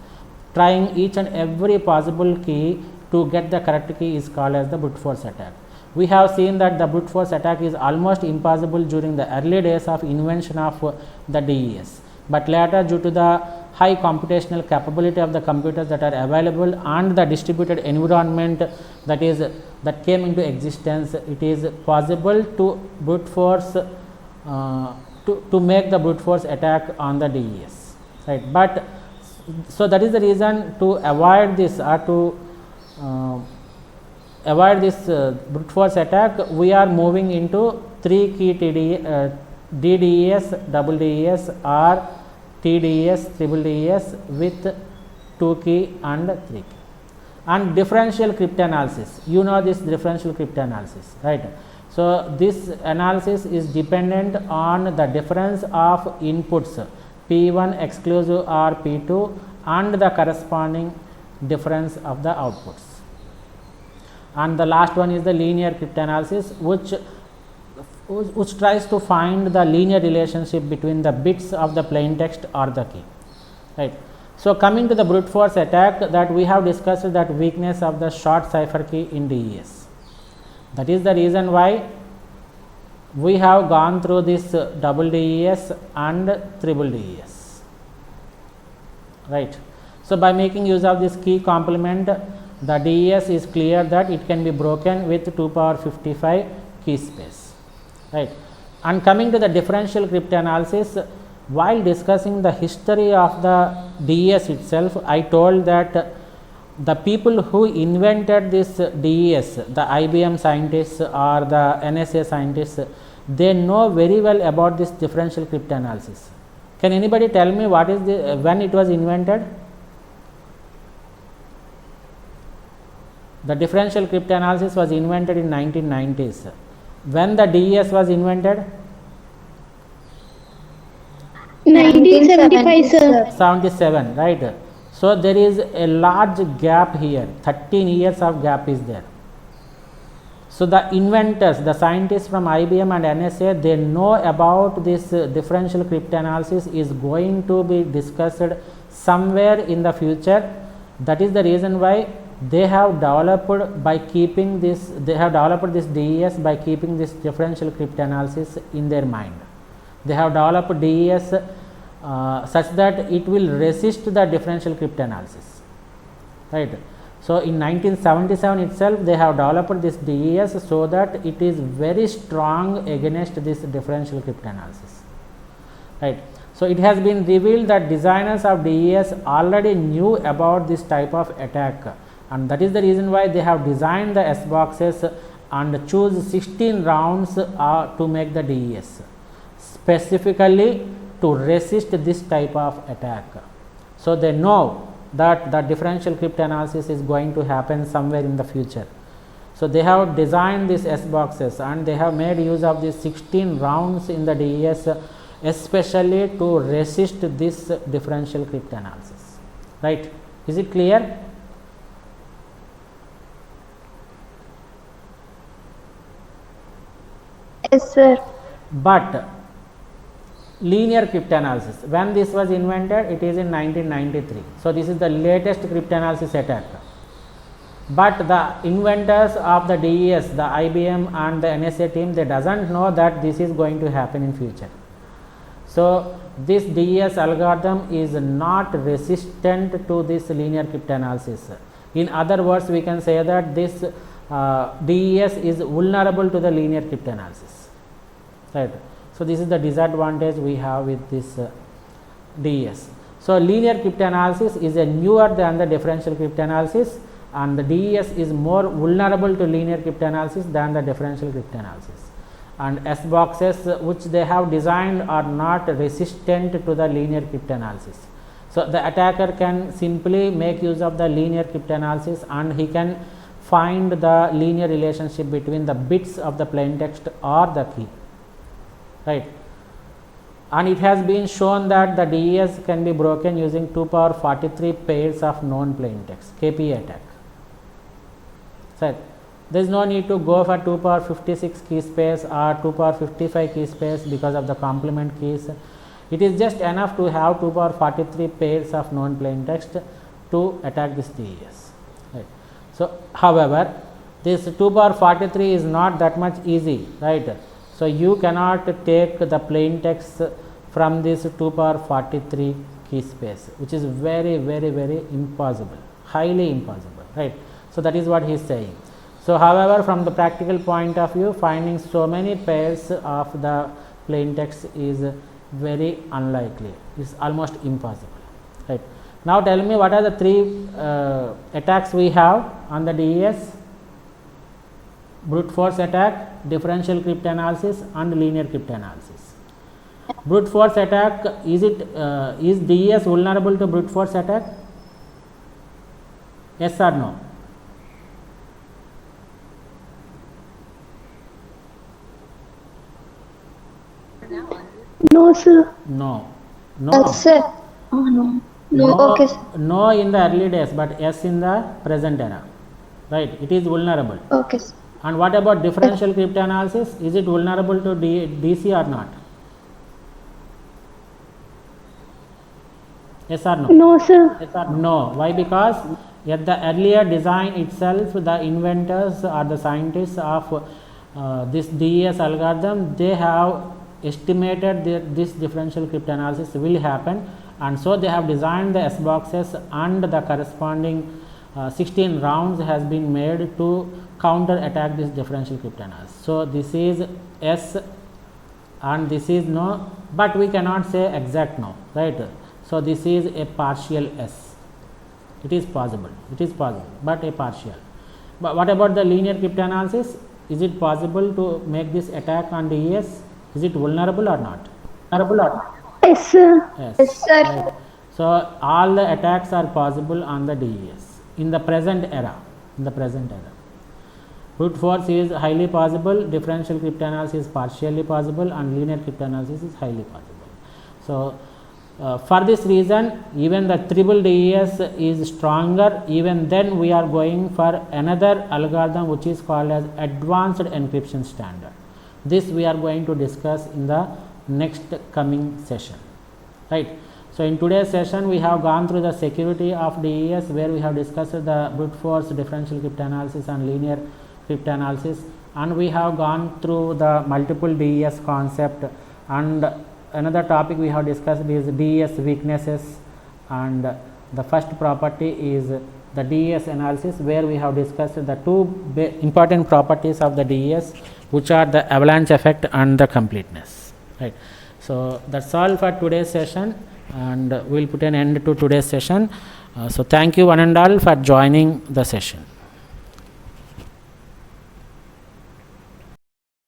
Speaker 1: Trying each and every possible key to get the correct key is called as the brute force attack. We have seen that the brute force attack is almost impossible during the early days of invention of the DES. But later, due to the high computational capability of the computers that are available and the distributed environment that came into existence, it is possible to brute force to make the brute force attack on the DES, right? But so that is the reason to avoid this or to avoid this brute force attack, we are moving into 3 key DDES, double DES or TDES, triple DES with 2 key and 3 key. And differential cryptanalysis, you know this differential cryptanalysis, right? So this analysis is dependent on the difference of inputs P1 exclusive or P2 and the corresponding difference of the outputs. And the last one is the linear cryptanalysis, which tries to find the linear relationship between the bits of the plain text or the key, right? So coming to the brute force attack, that we have discussed that weakness of the short cipher key in DES. That is the reason why we have gone through this double DES and triple DES, right? So by making use of this key complement, the DES is clear that it can be broken with 2 power 55 key space, right? And coming to the differential cryptanalysis, while discussing the history of the DES itself, I told that the people who invented this DES, the IBM scientists or the NSA scientists, they know very well about this differential cryptanalysis. Can anybody tell me what is when it was invented? The differential cryptanalysis was invented in 1990s. When the DES was invented?
Speaker 3: 1975, sir.
Speaker 1: 77, right? So there is a large gap here, 13 years of gap is there. So the inventors, the scientists from IBM and NSA, they know about this differential cryptanalysis is going to be discussed somewhere in the future. That is the reason why they have developed by keeping this, they have developed this DES by keeping this differential cryptanalysis in their mind. They have developed DES such that it will resist the differential cryptanalysis, right? So in 1977 itself, they have developed this DES so that it is very strong against this differential cryptanalysis, right? So it has been revealed that designers of DES already knew about this type of attack, and that is the reason why they have designed the S boxes and choose 16 rounds to make the DES. Specifically to resist this type of attack. So they know that the differential cryptanalysis is going to happen somewhere in the future. So they have designed these S boxes and they have made use of these 16 rounds in the DES especially to resist this differential cryptanalysis. Right? Is it clear?
Speaker 3: Yes, sir.
Speaker 1: But linear cryptanalysis, when this was invented, it is in 1993. So this is the latest cryptanalysis attack. But the inventors of the DES, the IBM and the NSA team, they doesn't know that this is going to happen in future. So this DES algorithm is not resistant to this linear cryptanalysis. In other words, we can say that this DES is vulnerable to the linear cryptanalysis. Right. So this is the disadvantage we have with this DES. So linear cryptanalysis is a newer than the differential cryptanalysis, and the DES is more vulnerable to linear cryptanalysis than the differential cryptanalysis. And S boxes which they have designed are not resistant to the linear cryptanalysis. So the attacker can simply make use of the linear cryptanalysis and he can find the linear relationship between the bits of the plain text or the key. Right. And it has been shown that the DES can be broken using 2 power 43 pairs of known plain text, KPA attack. So there is no need to go for 2 power 56 key space or 2 power 55 key space because of the complement keys. It is just enough to have 2 power 43 pairs of known plain text to attack this DES. Right. So however, this 2 power 43 is not that much easy, right? So you cannot take the plain text from this 2 power 43 key space, which is very impossible, highly impossible, right? So that is what he is saying. So however, from the practical point of view, finding so many pairs of the plain text is very unlikely, it's almost impossible, right? Now tell me, what are the 3 attacks we have on the DES? Brute force attack, differential cryptanalysis and linear cryptanalysis. Brute force attack, is DES vulnerable to brute force attack? Yes or no?
Speaker 3: No, sir.
Speaker 1: No.
Speaker 3: Yes, sir. Oh, no. No, okay, sir.
Speaker 1: No in the early days, but yes in the present era. Right, it is vulnerable.
Speaker 3: Okay, sir.
Speaker 1: And what about differential cryptanalysis? Is it vulnerable to DC or not? Yes or no?
Speaker 3: No, sir.
Speaker 1: Yes or no? Why? Because at the earlier design itself, the inventors or the scientists of this DES algorithm, they have estimated that this differential cryptanalysis will happen, and so they have designed the S boxes and the corresponding 16 rounds has been made to counter attack this differential cryptanalysis. So this is S and this is no, but we cannot say exact no, right? So this is a partial S. It is possible, but a partial. But what about the linear cryptanalysis? Is it possible to make this attack on DES? Is it vulnerable or not?
Speaker 3: Yes, sir.
Speaker 1: Yes, right. So all the attacks are possible on the DES in the present era. Brute force is highly possible, differential cryptanalysis is partially possible, and linear cryptanalysis is highly possible. So for this reason, even the triple DES is stronger. Even then we are going for another algorithm which is called as advanced encryption standard. This we are going to discuss in the next coming session, right? So in today's session we have gone through the security of DES, where we have discussed the brute force, differential cryptanalysis and linear cryptanalysis, and we have gone through the multiple DES concept, and another topic we have discussed is DES weaknesses, and the first property is the DES analysis, where we have discussed the 2 important properties of the DES, which are the avalanche effect and the completeness, right? So that's all for today's session, and we will put an end to today's session. So thank you one and all for joining the session.